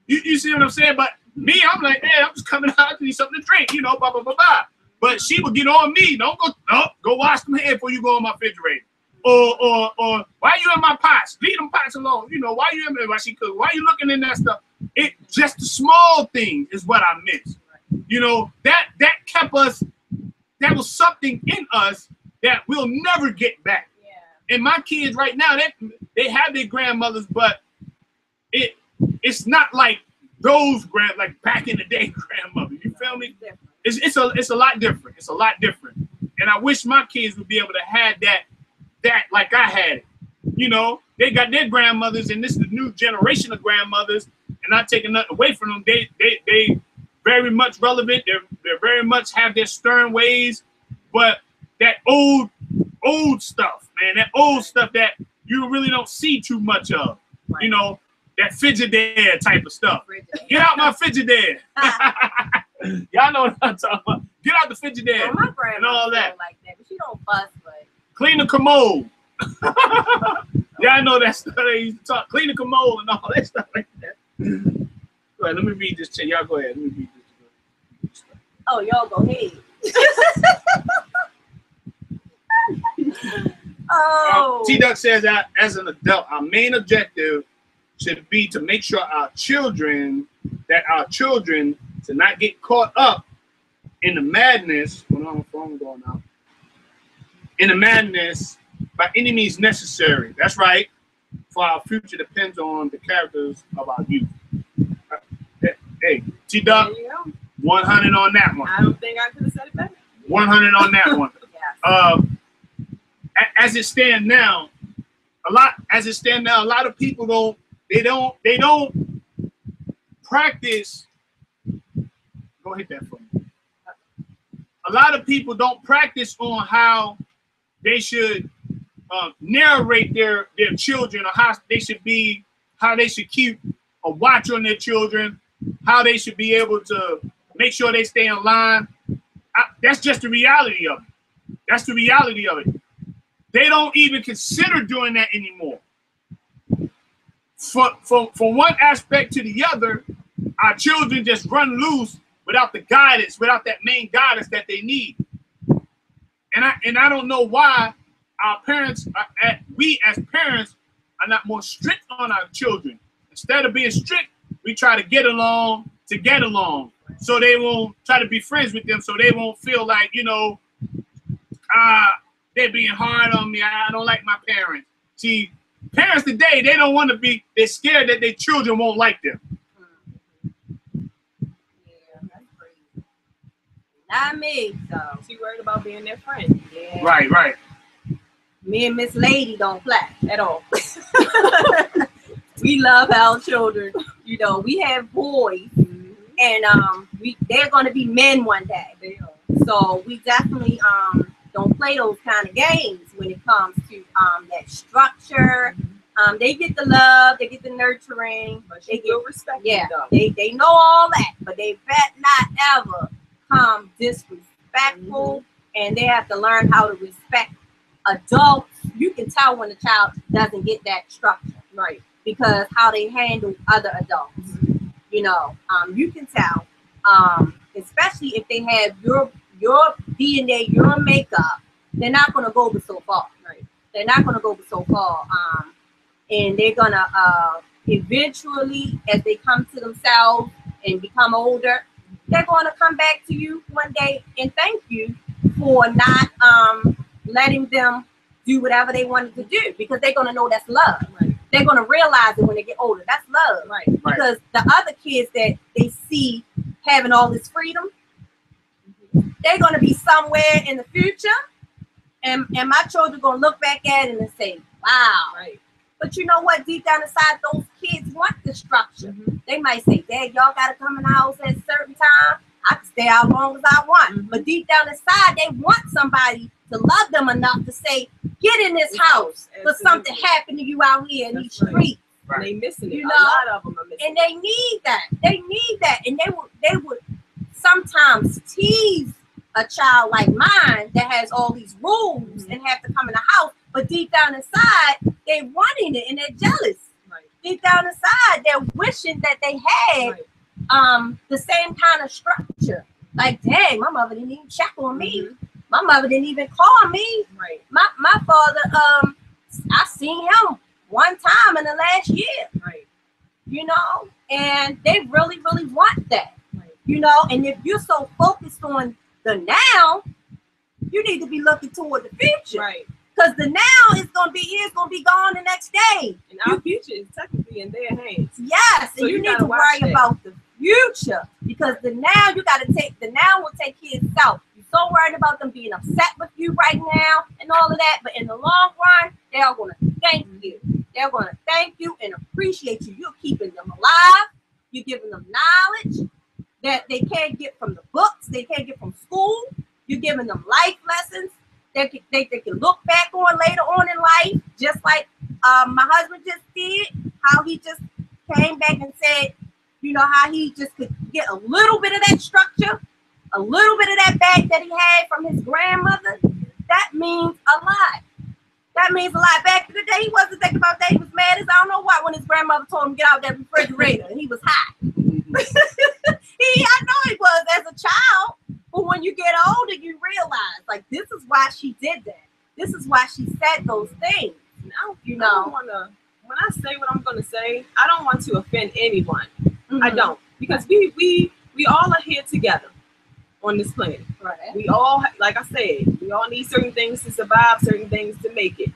You see what I'm saying? But me, I'm like, hey, I'm just coming out to need something to drink, blah, blah, blah, blah. But she would get on me. Don't go, no, go wash them hands before you go on my refrigerator. Or why you in my pots? Leave them pots alone. Why you in there while she cook? Why you looking in that stuff? It just the small thing is what I miss. That kept us, that was something in us that we'll never get back. Yeah. And my kids right now, they have their grandmothers, but it's not like those like back in the day grandmothers. You feel me? It's a lot different. It's a lot different. And I wish my kids would be able to have that like I had it. They got their grandmothers, and this is the new generation of grandmothers, and not taking nothing away from them. They very much relevant. They're very much have their stern ways, but that old stuff, man, that old stuff that you really don't see too much of. Right. That Frigidaire type of stuff. Get out my Frigidaire. Y'all know what I'm talking about. Get out the Frigidaire and all that. Like that, but she don't fuss, but clean the commode. Y'all know that stuff they used to talk. Clean the commode and all that stuff like that. Go ahead, let me read this. Y'all go ahead. Let me read this. Oh, y'all go ahead. T-Duck says that as an adult, our main objective should be to make sure our children to not get caught up in the madness. Hold on, my phone going out. In the madness by any means necessary. That's right. For our future depends on the characters of our youth. Hey, T-Duck, 100 on that one. I don't think I could have said it better. 100 on that one. As it stands now, a lot of people don't practice. Go hit that for me. A lot of people don't practice on how they should narrate their children, or how they should keep a watch on their children, how they should be able to make sure they stay in line. That's just the reality of it. That's the reality of it. They don't even consider doing that anymore. From one aspect to the other, our children just run loose without the guidance, without that main guidance that they need. And I don't know why our parents, we as parents, are not more strict on our children. Instead of being strict, we try to get along to get along, so they won't try to be friends with them, so they won't feel like, you know, they're being hard on me. I don't like my parents. See, parents today, they don't want to be, they're scared that their children won't like them. Yeah, that's crazy. Not me, so. She worried about being their friend. Yeah. Right. Me and Miss Lady don't play at all. We love our children. You know, we have boys, and they're going to be men one day. So we definitely don't play those kind of games when it comes to that structure. They get the love, they get the nurturing, but they get respect. Yeah, they know all that, but they bet not ever come disrespectful, and they have to learn how to respect adults. You can tell when a child doesn't get that structure, right? Because how they handle other adults, you know, you can tell, especially if they have your DNA, your makeup, they're not going to go so far, right? They're not going to go so far, and they're going to eventually, as they come to themselves and become older, they're going to come back to you one day and thank you for not letting them do whatever they wanted to do, because they're going to know that's love. Right? They're going to realize it when they get older. That's love. Right? Because the other kids that they see having all this freedom, they're going to be somewhere in the future, and my children are going to look back at it and say, wow. Right. But you know what? Deep down inside, those kids want the structure. They might say, Dad, y'all got to come in the house at a certain time. I can stay out as long as I want. But deep down inside, they want somebody to love them enough to say, get in this house for something happened to you out here in these streets. Right. They missing it. You know? A lot of them are missing and they need that. They need that. And they would sometimes tease a child like mine that has all these rules and have to come in the house. But deep down inside, they're wanting it and they're jealous. Right. Deep down inside, they're wishing that they had the same kind of structure. Like, dang, my mother didn't even check on me. My mother didn't even call me. Right. My father, I seen him one time in the last year. Right. You know, and they really, really want that. Right. You know, and if you're so focused on the now, you need to be looking toward the future. Right. Because the now is gonna be gone the next day. And our future is technically in their hands. Yes, so and you need to worry about the future, because the now will take care of itself. You're so worried about them being upset with you right now and all of that, but in the long run, they are gonna thank you. They're gonna thank you and appreciate you. You're keeping them alive. You're giving them knowledge that they can't get from the books, they can't get from school. You're giving them life lessons. They can look back on later on in life, just like my husband just did, how he just came back and said, you know, how he just could get a little bit of that structure, a little bit of that bag that he had from his grandmother. That means a lot. That means a lot. Back in the day, he wasn't thinking about that. He was mad as I don't know what when his grandmother told him to get out that refrigerator, and he was hot. I know he was as a child. But when you get older, you realize, like, this is why she did that. This is why she said those things. You know, when I say what I'm going to say, I don't want to offend anyone. I don't, because we all are here together on this planet. Right. We all, like I said, we all need certain things to survive, certain things to make it.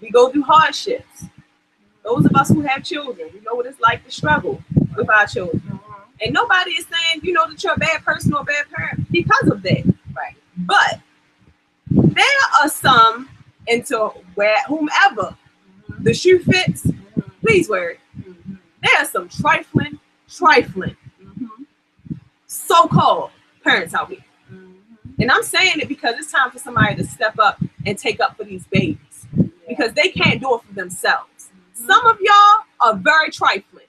We go through hardships. Those of us who have children, we know what it's like to struggle with our children. And nobody is saying, you know, that you're a bad person or a bad parent because of that. Right. But there are some, into where whomever the shoe fits, please wear it. There are some trifling, trifling, so-called parents out here. And I'm saying it because it's time for somebody to step up and take up for these babies because they can't do it for themselves. Some of y'all are very trifling,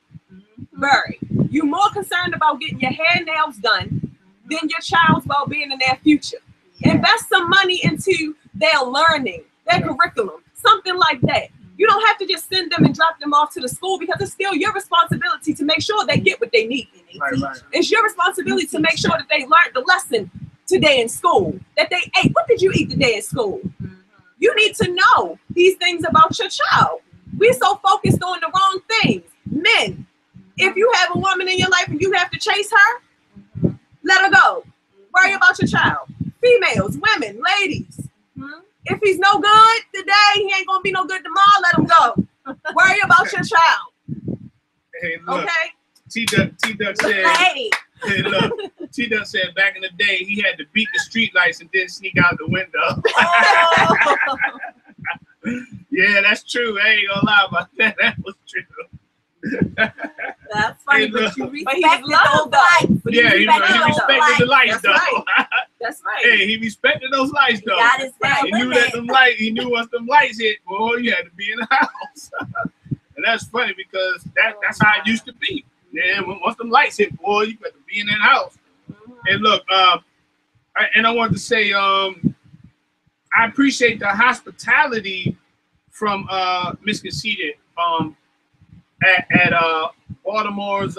very. You're more concerned about getting your hair and nails done than your child's well-being and their future. Invest some money into their learning, their curriculum, something like that. You don't have to just send them and drop them off to the school because it's still your responsibility to make sure they get what they need. Right. It's your responsibility to make sure that they learned the lesson today in school, that they ate. What did you eat today in school? You need to know these things about your child. We're so focused on the wrong things. Men, if you have a woman in your life and you have to chase her, let her go. Worry about your child. Females, women, ladies. If he's no good today, he ain't gonna be no good tomorrow, let him go. Worry about your child. Hey, look, Okay? T-Duck said, Hey, hey, look, T-Duck said back in the day he had to beat the street lights and then sneak out the window. Yeah, that's true. I ain't gonna lie about that. That was true. that's funny, Hey, but look. you But he respected was loved, those lights. But Yeah, he respected those respected the lights That's though. right. That's right. Hey, he respected those lights though. Got his He knew that them lights. He knew once them lights hit, boy, you had to be in the house. And that's funny because that's how it used to be. Yeah, once them lights hit, boy, you got to be in that house. And look, I wanted to say, I appreciate the hospitality from Miss Conceited at Baltimore's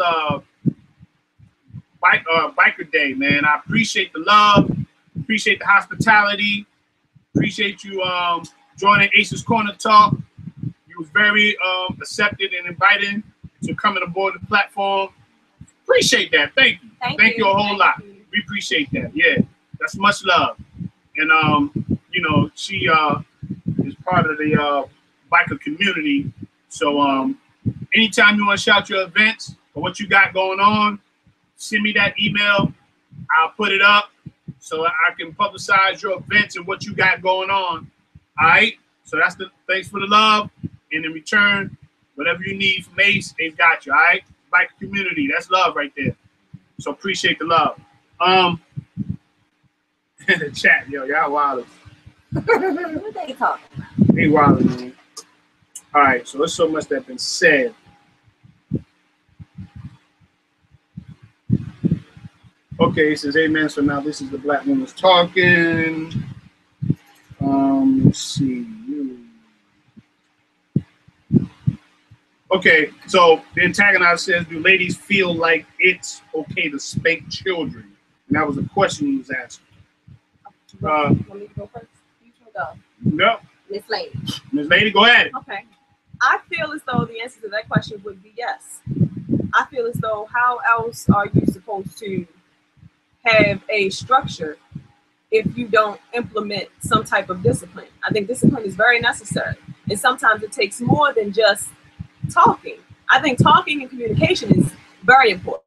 Biker Day, man. I appreciate the love, appreciate the hospitality, appreciate you joining Ace's Corner Talk. You was very accepted and invited to coming aboard the platform. Appreciate that. Thank you. Thank you a whole lot. We appreciate that. Yeah, that's much love. And you know, she is part of the biker community. So anytime you want to shout your events or what you got going on, send me that email. I'll put it up so I can publicize your events and what you got going on. All right. So that's the thanks for the love. And in return, whatever you need from Ace, they've got you. All right. Biker community. That's love right there. So appreciate the love. In the chat, yo, y'all wild. What they talking about? They wild, man. All right. So there's so much that's been said. Okay, it says amen. So now this is the black woman's talking. Let's see. Okay, so the antagonist says, do ladies feel like it's okay to spank children? And that was a question he was asking. Want me to go first? You can go. No. Miss Lady. Miss Lady, go ahead. Okay. I feel as though the answer to that question would be yes. I feel as though how else are you supposed to have a structure if you don't implement some type of discipline? I think discipline is very necessary. And sometimes it takes more than just talking. I think talking and communication is very important.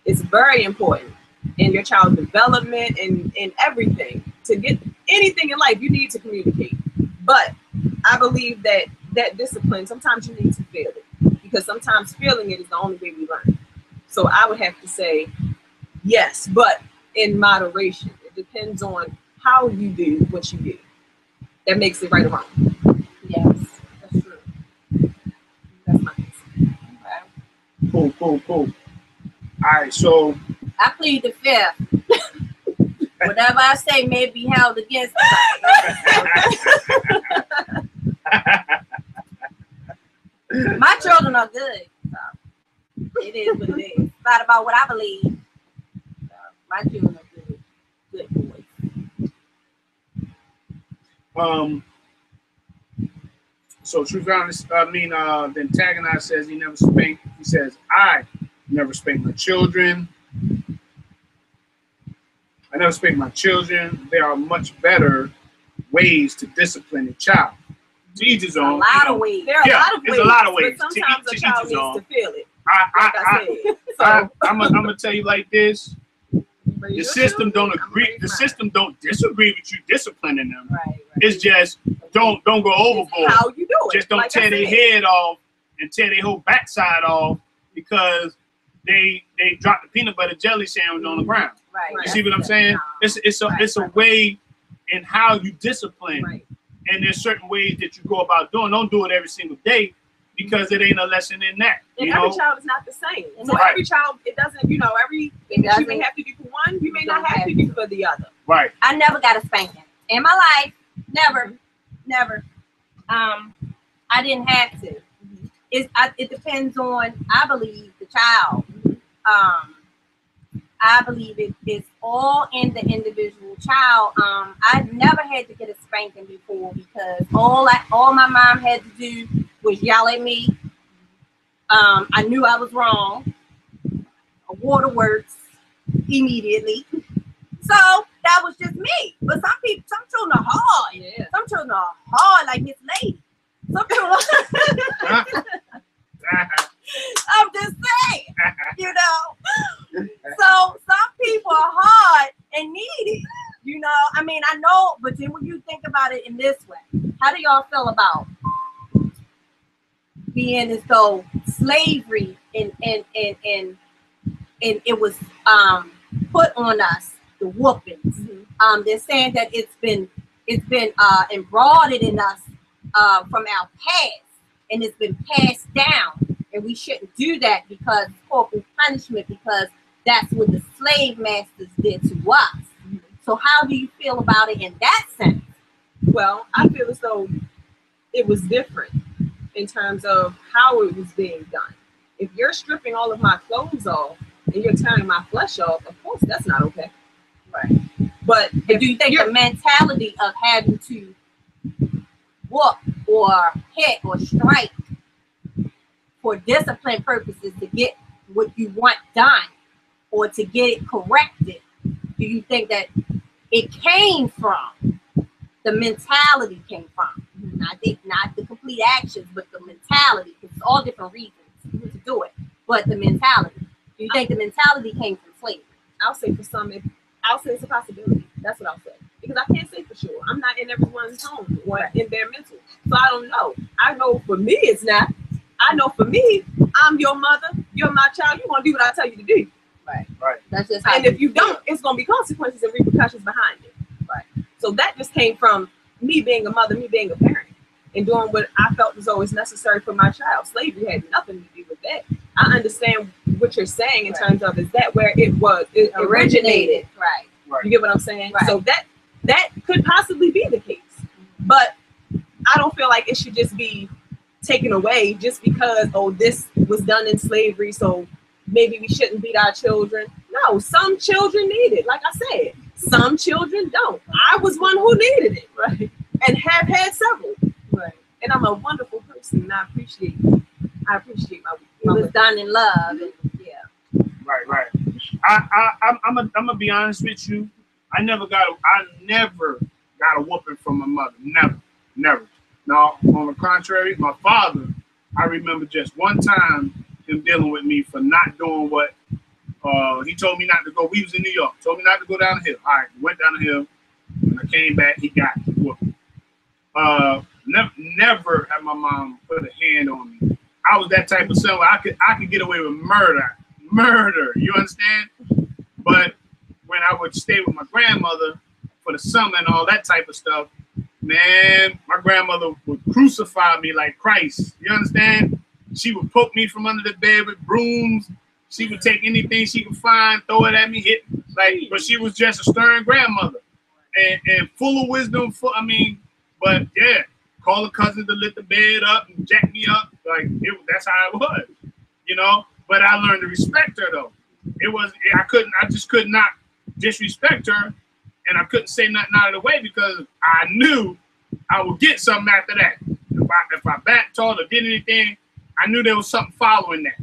It's very important in your child's development and in everything. To get anything in life, you need to communicate. But I believe that that discipline, sometimes you need to feel it, because sometimes feeling it is the only way we learn. So I would have to say yes, but in moderation. It depends on how you do what you do. That makes it right or wrong. Yes, that's true. That's my answer. Cool. All right, so I plead the fifth. Whatever I say may be held against me. My children are good. So it is what it is. It's not about what I believe. So my children are good. Good boys. So truth honest, the antagonist says he never spanked. He says, I never spanked my children. I never spanked my children. There are much better ways to discipline a child. To each his own. A lot of ways. There are a lot of ways. There's a lot of ways. But sometimes To a child each his own. needs to feel it. I Like I said. I'm gonna tell you like this. Raise The your system children, don't I'm agree. raising The mine. system don't disagree with you disciplining them. Right. It's just don't go It's overboard. how you do it. Just don't Like I tear their said. head off and tear their whole backside off because they drop the peanut butter jelly sandwich on the ground. Right. You see what I'm saying? It's a way in how you discipline, Right. and there's certain ways that you go about doing. Don't do it every single day because it ain't a lesson in that. And You every know? child is not the same. So Right. every child, it doesn't, you know, everything that you may have to do for one, you may not have to do for the other. Right. I never got a spanking in my life. Never. I didn't have to. It depends on, I believe, the child. I believe it's all in the individual child. I've never had to get a spanking before because all my mom had to do was yell at me. I knew I was wrong. A waterworks immediately. So that was just me. But some children are hard. Yeah. Some children are hard like Miss Lady. Some children I'm just saying, you know. So some people are hard and needy, you know. I mean, I know, but then when you think about it in this way, how do y'all feel about being as though slavery and it was put on us, the whoopings? They're saying that it's been embroidered in us from our past, and it's been passed down, and we shouldn't do that because it's corporal punishment, because that's what the slave masters did to us. So how do you feel about it in that sense? Well, I feel as though it was different in terms of how it was being done. If you're stripping all of my clothes off and you're tearing my flesh off, of course that's not okay. Right. But do you think the mentality of having to whoop or hit or strike for discipline purposes to get what you want done or to get it corrected, do you think that it came from, the mentality came from? Not the complete actions, but the mentality. It's all different reasons to do it, but the mentality. Do you think the mentality came from slavery? I'll say for some, I'll say it's a possibility. That's what I'll say. Because I can't say for sure. I'm not in everyone's home or in their mental. So I don't know. I know for me it's not. I know for me, I'm your mother, you're my child, you're going to do what I tell you to do. Right. That's just how And if you don't, it's going to be consequences and repercussions behind it. Right. So that just came from me being a mother, me being a parent, and doing what I felt was always necessary for my child. Slavery had nothing to do with that. I understand what you're saying in terms of, is that where it originated. Right. You get what I'm saying? Right. So that could possibly be the case. But I don't feel like it should just be taken away just because, oh, this was done in slavery, so maybe we shouldn't beat our children. No, some children need it. Like I said, some children don't. I was one who needed it, right? And have had several. Right. And I'm a wonderful person, and I appreciate my It was done in love. And, yeah. Right. I'm gonna be honest with you. I never got a whooping from my mother. Never. Now, on the contrary, my father, I remember just one time him dealing with me for not doing what he told me not to go. We was in New York. Told me not to go down the hill. All right, went down the hill. When I came back, he got whooped. Never had my mom put a hand on me. I was that type of son where I could get away with murder. You understand? But when I would stay with my grandmother for the summer and all that type of stuff, man, my grandmother would crucify me like Christ. You understand? She would poke me from under the bed with brooms. She would take anything she could find, throw it at me, hit but she was just a stern grandmother and full of wisdom. But yeah, call a cousin to lift the bed up and jack me up. That's how it was, you know. But I learned to respect her though. I just could not disrespect her. And I couldn't say nothing out of the way because I knew I would get something after that. If I backtalked or did anything, I knew there was something following that.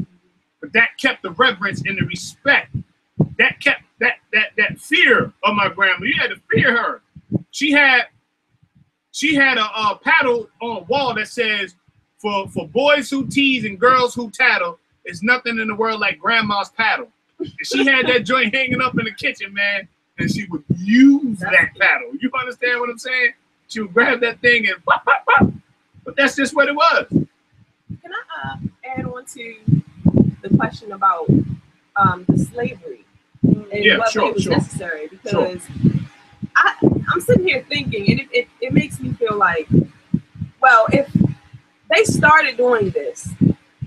But that kept the reverence and the respect. That kept that fear of my grandma. You had to fear her. She had a paddle on a wall that says, for boys who tease and girls who tattle, there's nothing in the world like grandma's paddle. And she had that joint hanging up in the kitchen, man. And she would use that paddle. You understand what I'm saying? She would grab that thing and pop, pop, pop. But that's just what it was. Can I add on to the question about the slavery and whether it was necessary, because I'm sitting here thinking, and it makes me feel like, well, if they started doing this,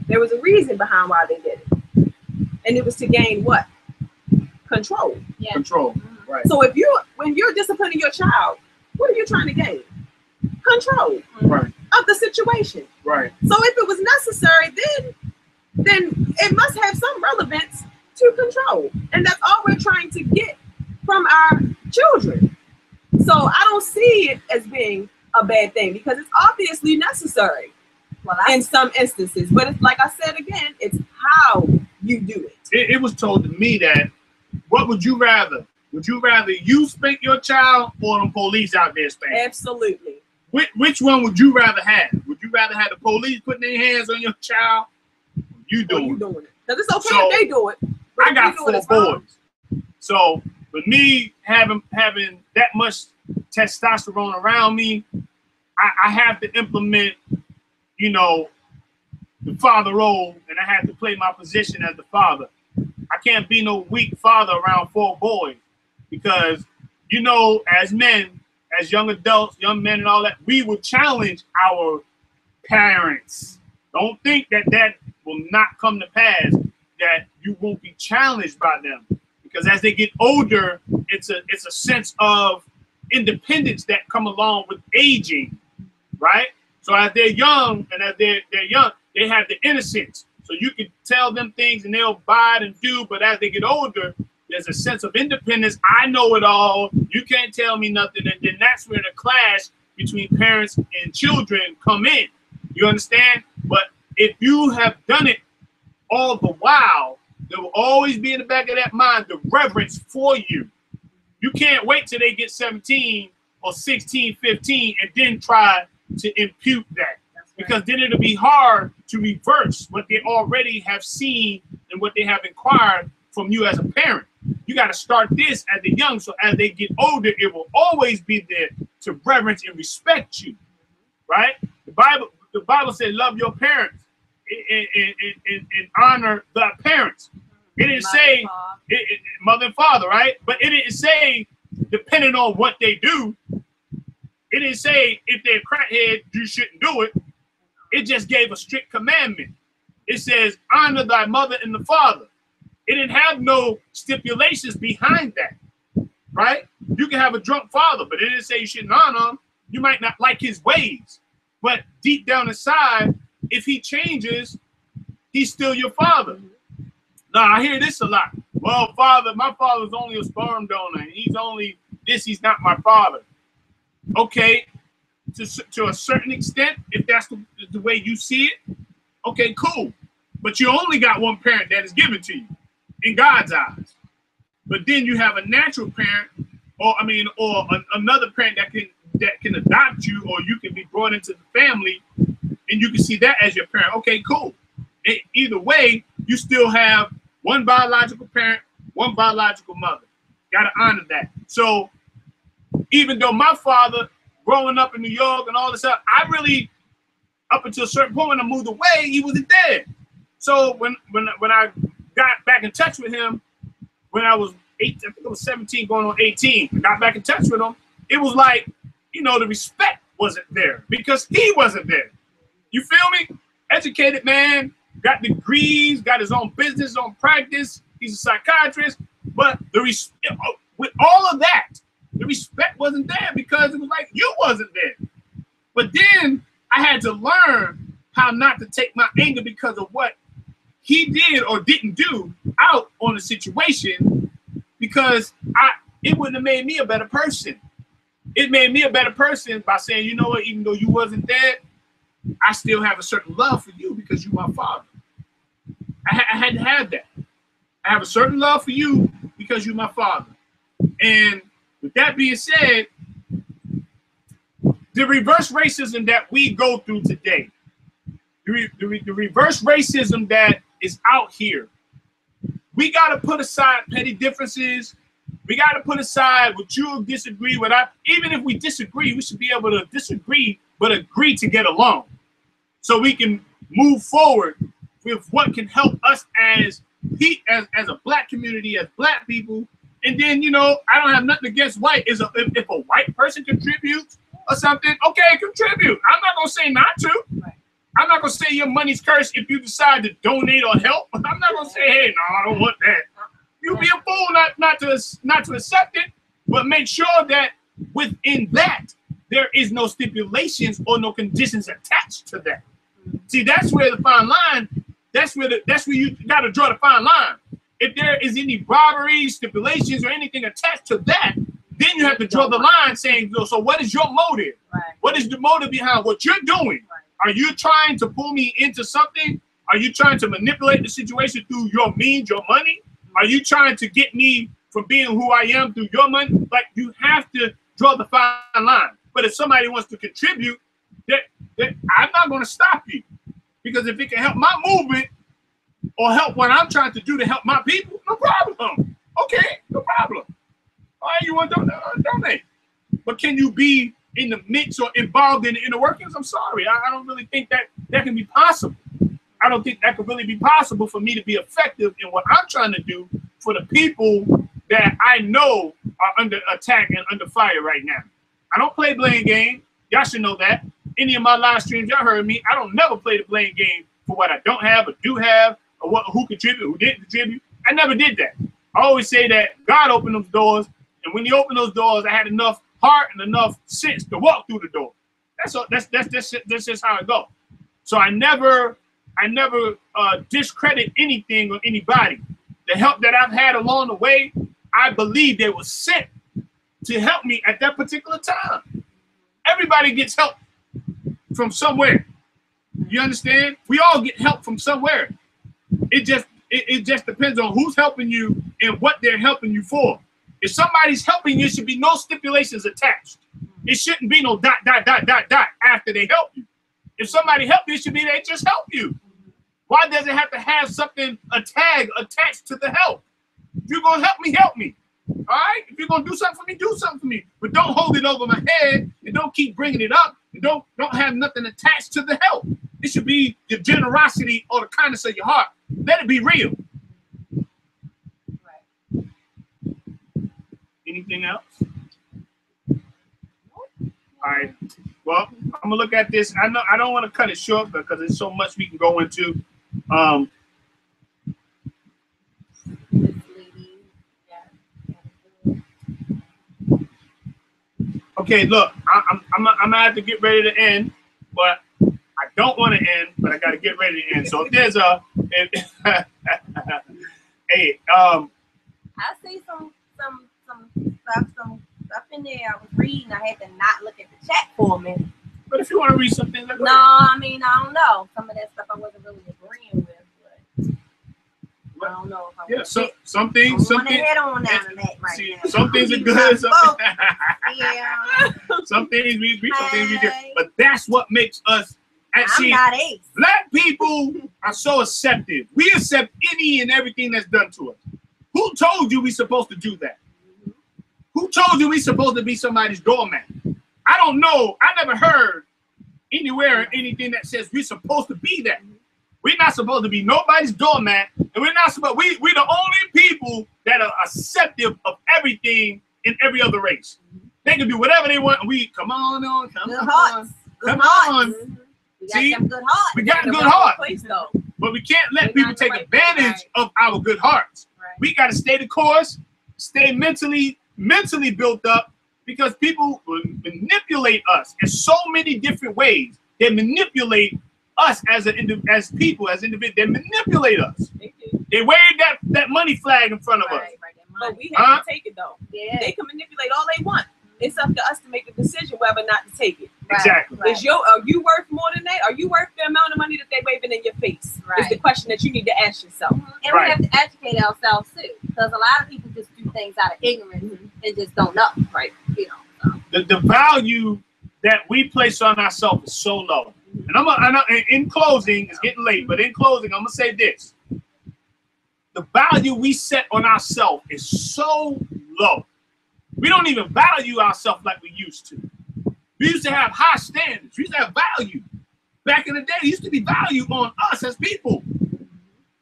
there was a reason behind why they did it, and it was to gain what? Control. Yeah. Control. Right. So when you're disciplining your child, what are you trying to gain? Control. Right. Of the situation. Right. So if it was necessary, then it must have some relevance to control, and that's all we're trying to get from our children. So I don't see it as being a bad thing, because it's obviously necessary. Well, in some instances, but it's like I said again, it's how you do it. It was told to me that, what would you rather? Would you rather you spank your child or the police out there spank? Absolutely. Which one would you rather have? Would you rather have the police putting their hands on your child? You doing it. Because it's okay if they do it. I got 4 boys. So with me having that much testosterone around me, I have to implement, you know, the father role, and I have to play my position as the father. I can't be no weak father around 4 boys, because, you know, as men, as young adults, young men and all that, we will challenge our parents. Don't think that will not come to pass, that you won't be challenged by them. Because as they get older, it's a sense of independence that come along with aging, right? So as they're young, and as they're young, they have the innocence. So you can tell them things and they'll abide and do, but as they get older, there's a sense of independence. I know it all. You can't tell me nothing. And then that's where the clash between parents and children come in. You understand? But if you have done it all the while, there will always be in the back of that mind the reverence for you. You can't wait till they get 17 or 16, 15, and then try to impute that. Because then it'll be hard to reverse what they already have seen and what they have inquired from you as a parent. You got to start this at the young, so as they get older, it will always be there to reverence and respect you, right? The Bible said, love your parents and honor the parents. It didn't say mother and father, right? But it didn't say depending on what they do. It didn't say if they're crackhead, you shouldn't do it. It just gave a strict commandment. It says, honor thy mother and the father. It didn't have no stipulations behind that, right? You can have a drunk father, but it didn't say you shouldn't honor him. You might not like his ways, but deep down inside, if he changes, he's still your father. Now, I hear this a lot. Well, my father's only a sperm donor. He's only this, he's not my father. Okay, to a certain extent, if that's the way you see it, okay, cool. But you only got one parent that is given to you in God's eyes. But then you have a natural parent, or another parent that can adopt you, or you can be brought into the family, and you can see that as your parent. Okay, cool. Either way, you still have one biological parent, one biological mother. Got to honor that. So even though my father, growing up in New York and all this stuff, I really, up until a certain point when I moved away, he wasn't there. So when I got back in touch with him, when I was 8, I think I was 17 going on 18, I got back in touch with him, it was like, you know, the respect wasn't there because he wasn't there. You feel me? Educated man, got degrees, got his own business, his own practice. He's a psychiatrist, but with all of that, the respect wasn't there because it was like you wasn't there. But then I had to learn how not to take my anger because of what he did or didn't do out on the situation, because it wouldn't have made me a better person. It made me a better person by saying, you know what, even though you wasn't there, I still have a certain love for you because you're my father. I had to have that. I have a certain love for you because you're my father. And with that being said, the reverse racism that we go through today, the reverse racism that is out here, we got to put aside petty differences. We got to put aside what you disagree with. Even if we disagree, we should be able to disagree, but agree to get along so we can move forward with what can help us as as a black community, as black people, and then, you know, I don't have nothing against white. If a white person contributes or something, okay, contribute. I'm not gonna say not to. Right. I'm not gonna say your money's cursed if you decide to donate or help. I'm not gonna say, hey, no, I don't want that. You be a fool not to accept it, but make sure that within that there is no stipulations or no conditions attached to that. See, that's where the fine line. That's where you got to draw the fine line. If there is any bribery, stipulations, or anything attached to that, then you have to draw the line saying, so what is your motive? Right. What is the motive behind what you're doing? Right. Are you trying to pull me into something? Are you trying to manipulate the situation through your means, your money? Are you trying to get me from being who I am through your money? Like, you have to draw the fine line. But if somebody wants to contribute, I'm not going to stop you. Because if it can help my movement or help what I'm trying to do to help my people, no problem. Okay, no problem. All right, you want to donate. But can you be in the mix or involved in the inner workings? I'm sorry. I don't really think that can be possible. I don't think that could really be possible for me to be effective in what I'm trying to do for the people that I know are under attack and under fire right now. I don't play blame game. Y'all should know that. Any of my live streams, y'all heard me. I don't never play the blame game for what I don't have or do have, or who contributed, who didn't contribute. I never did that. I always say that God opened those doors, and when He opened those doors, I had enough heart and enough sense to walk through the door. That's just how it goes. So I never discredit anything or anybody. The help that I've had along the way, I believe they were sent to help me at that particular time. Everybody gets help from somewhere. You understand? We all get help from somewhere. It just depends on who's helping you and what they're helping you for. If somebody's helping you, it should be no stipulations attached. It shouldn't be no ... after they help you. If somebody helped you, it should be they just help you. Why does it have to have something, a tag attached to the help? If you're going to help me. All right? If you're going to do something for me, do something for me. But don't hold it over my head and don't keep bringing it up. And don't have nothing attached to the help. It should be the generosity or the kindness of your heart. Let it be real. Right. Anything else? All right. Well, I'm gonna look at this. I know I don't want to cut it short because there's so much we can go into. Okay, look, I'm gonna have to get ready to end, but I don't want to end, but I got to get ready to end. So if there's hey, I see some stuff in there I was reading. I had to not look at the chat for a minute. But if you want to read something, no, I mean, I don't know. Some of that stuff I wasn't really agreeing with, but I don't know if I some things head on down to that right now. Some things are good. Yeah. Some things we agree, some things we do. But that's what makes us. I'm not Ace. Black people are so accepting. We accept any and everything that's done to us. Who told you we supposed to do that? Who told you we supposed to be somebody's doormat? I don't know. I never heard anywhere anything that says we're supposed to be that. We're not supposed to be nobody's doormat, and we're not supposed. We're the only people that are accepting of everything in every other race. They can do whatever they want. And we come on, come on. We got them good hearts. We got good hearts, but we can't let people take advantage of our good hearts. Right. We got to stay the course, stay mentally built up, because people will manipulate us in so many different ways. They manipulate us as people, as individuals. They manipulate us. They wave that money flag in front of us. But we have to take it though. Yeah. They can manipulate all they want. It's up to us to make the decision whether or not to take it. Exactly. Right. Are you worth more than that? Are you worth the amount of money that they're waving in your face? Right. It's the question that you need to ask yourself. And we have to educate ourselves too, because a lot of people just do things out of ignorance and just don't know. Right. You know. So. The value that we place on ourselves is so low. And in closing, it's getting late, but in closing, I'm gonna say this: the value we set on ourselves is so low. We don't even value ourselves like we used to. We used to have high standards. We used to have value. Back in the day, there used to be value on us as people.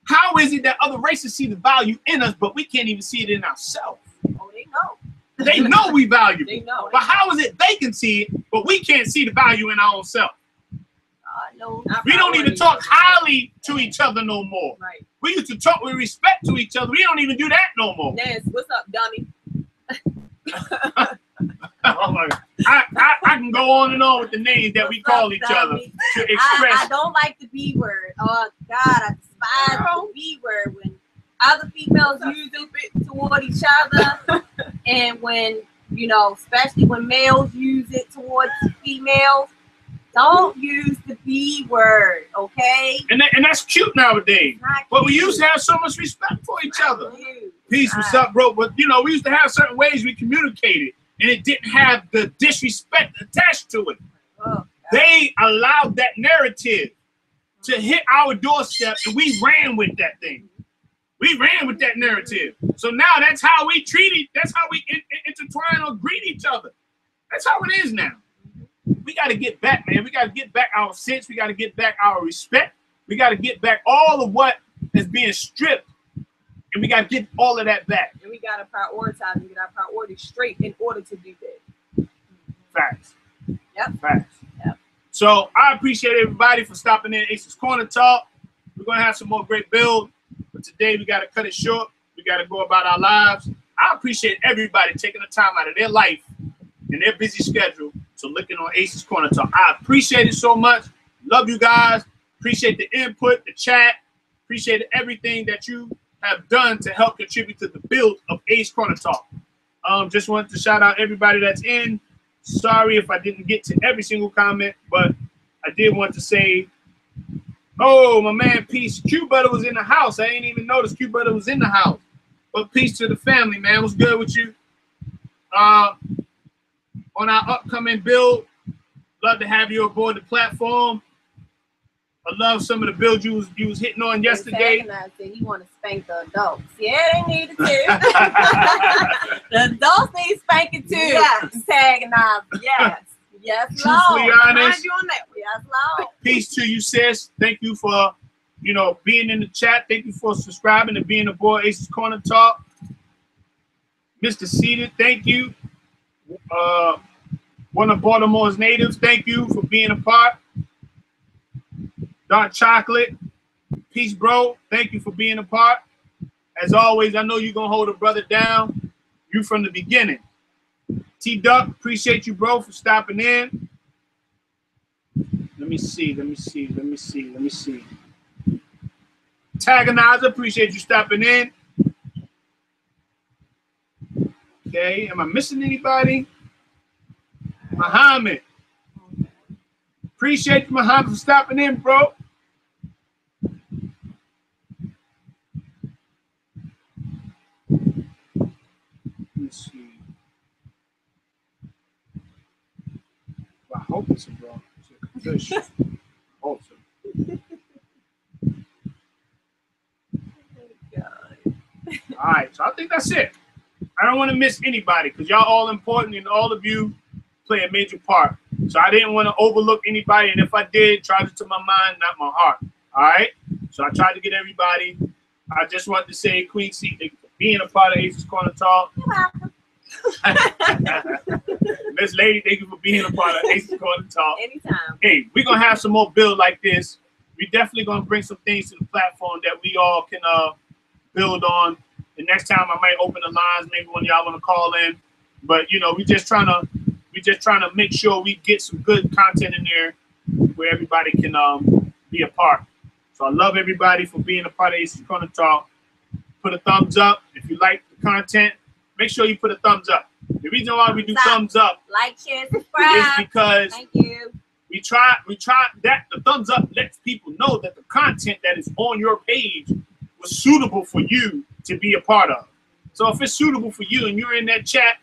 How is it that other races see the value in us, but we can't even see it in ourselves? Oh, they know. They know we value They it. know. But how is it they can see it, but we can't see the value in our own self? No. We don't even talk highly to each other no more. Right. We used to talk with respect to each other. We don't even do that no more. Nance, what's up, dummy? Oh my God. I can go on and on with the names that we call each other to express. I don't like the B word. Oh God, I despise the B word when other females use it toward each other, and when especially when males use it towards females. Don't use the B word, okay? And that's cute nowadays. But we cute. used to have so much respect for each other. Cute. Peace, what's up, bro? But we used to have certain ways we communicated, and it didn't have the disrespect attached to it. Oh, They allowed that narrative to hit our doorstep, and we ran with that thing. We ran with that narrative. So now that's how we treat it. That's how we intertwine or greet each other. That's how it is now. We got to get back, man. We got to get back our sense. We got to get back our respect. We got to get back all of what is being stripped, and we got to get all of that back. And we got to prioritize and get our priorities straight in order to do that. Facts. Yep. Facts. Yep. So I appreciate everybody for stopping in Ace's Corner Talk. We're going to have some more great build, but today we got to cut it short. We got to go about our lives. I appreciate everybody taking the time out of their life and their busy schedule to looking on Ace's Corner Talk. I appreciate it so much. Love you guys. Appreciate the input, the chat. Appreciate everything that you have done to help contribute to the build of Ace's Corner Talk. Just wanted to shout out everybody that's in. Sorry if I didn't get to every single comment, but I did want to say, oh, my man, peace. Q-Butter was in the house. I ain't even noticed Q-Butter was in the house. But peace to the family, man. What's good with you? On our upcoming build, love to have you aboard the platform. I love some of the builds you was hitting on yesterday. I said he want to spank the adults. Yeah, they needed to. The adults need spanking too. Yes, antagonize. Yes, yes, Truthfully Lord. honest. You on that? Yes, Lord. Peace to you, sis. Thank you for being in the chat. Thank you for subscribing and being aboard Ace's Corner Talk. Mr. Seated, thank you. One of Baltimore's natives, thank you for being a part. Dark Chocolate, peace, bro. Thank you for being a part. As always, I know you're going to hold a brother down. You from the beginning. T-Duck, appreciate you, bro, for stopping in. Let me see. Tagonizer, appreciate you stopping in. Okay, am I missing anybody? Muhammad. Appreciate you, Muhammad, for stopping in, bro. Let's see. Well, I hope it's a bro. It's a hope so. All right, so I think that's it. I don't want to miss anybody because y'all all important and all of you play a major part. So I didn't want to overlook anybody, and if I did, charge it to my mind, not my heart. All right? So I tried to get everybody. I just wanted to say, Queen C, thank you for being a part of Ace's Corner Talk. Miss Lady, thank you for being a part of Ace's Corner Talk. Anytime. Hey, we're going to have some more build like this. We're definitely going to bring some things to the platform that we all can build on. The next time I might open the lines, maybe when y'all want to call in. But, we just trying to make sure we get some good content in there where everybody can be a part. So I love everybody for being a part of Ace's Corner Talk. Put a thumbs up. If you like the content, make sure you put a thumbs up. The reason why we do thumbs up Like, share, subscribe. is because Thank you. we try that the thumbs up lets people know that the content that is on your page was suitable for you to be a part of. So if it's suitable for you and you're in that chat,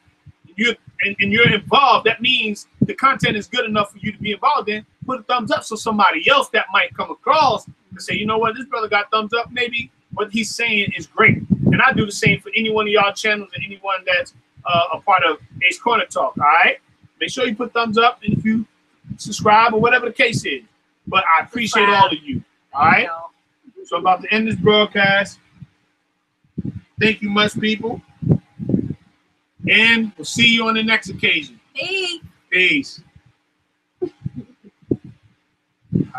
and you're involved, that means the content is good enough for you to be involved in. Put a thumbs up so somebody else that might come across and say, you know what, this brother got thumbs up. Maybe what he's saying is great. And I do the same for any one of y'all channels and anyone that's a part of Ace's Corner Talk. All right, make sure you put thumbs up and if you subscribe or whatever the case is. But I appreciate all of you. All right. So I'm about to end this broadcast. Thank you much, people. And we'll see you on the next occasion. Peace. Peace. All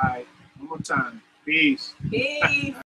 right, one more time. Peace. Peace.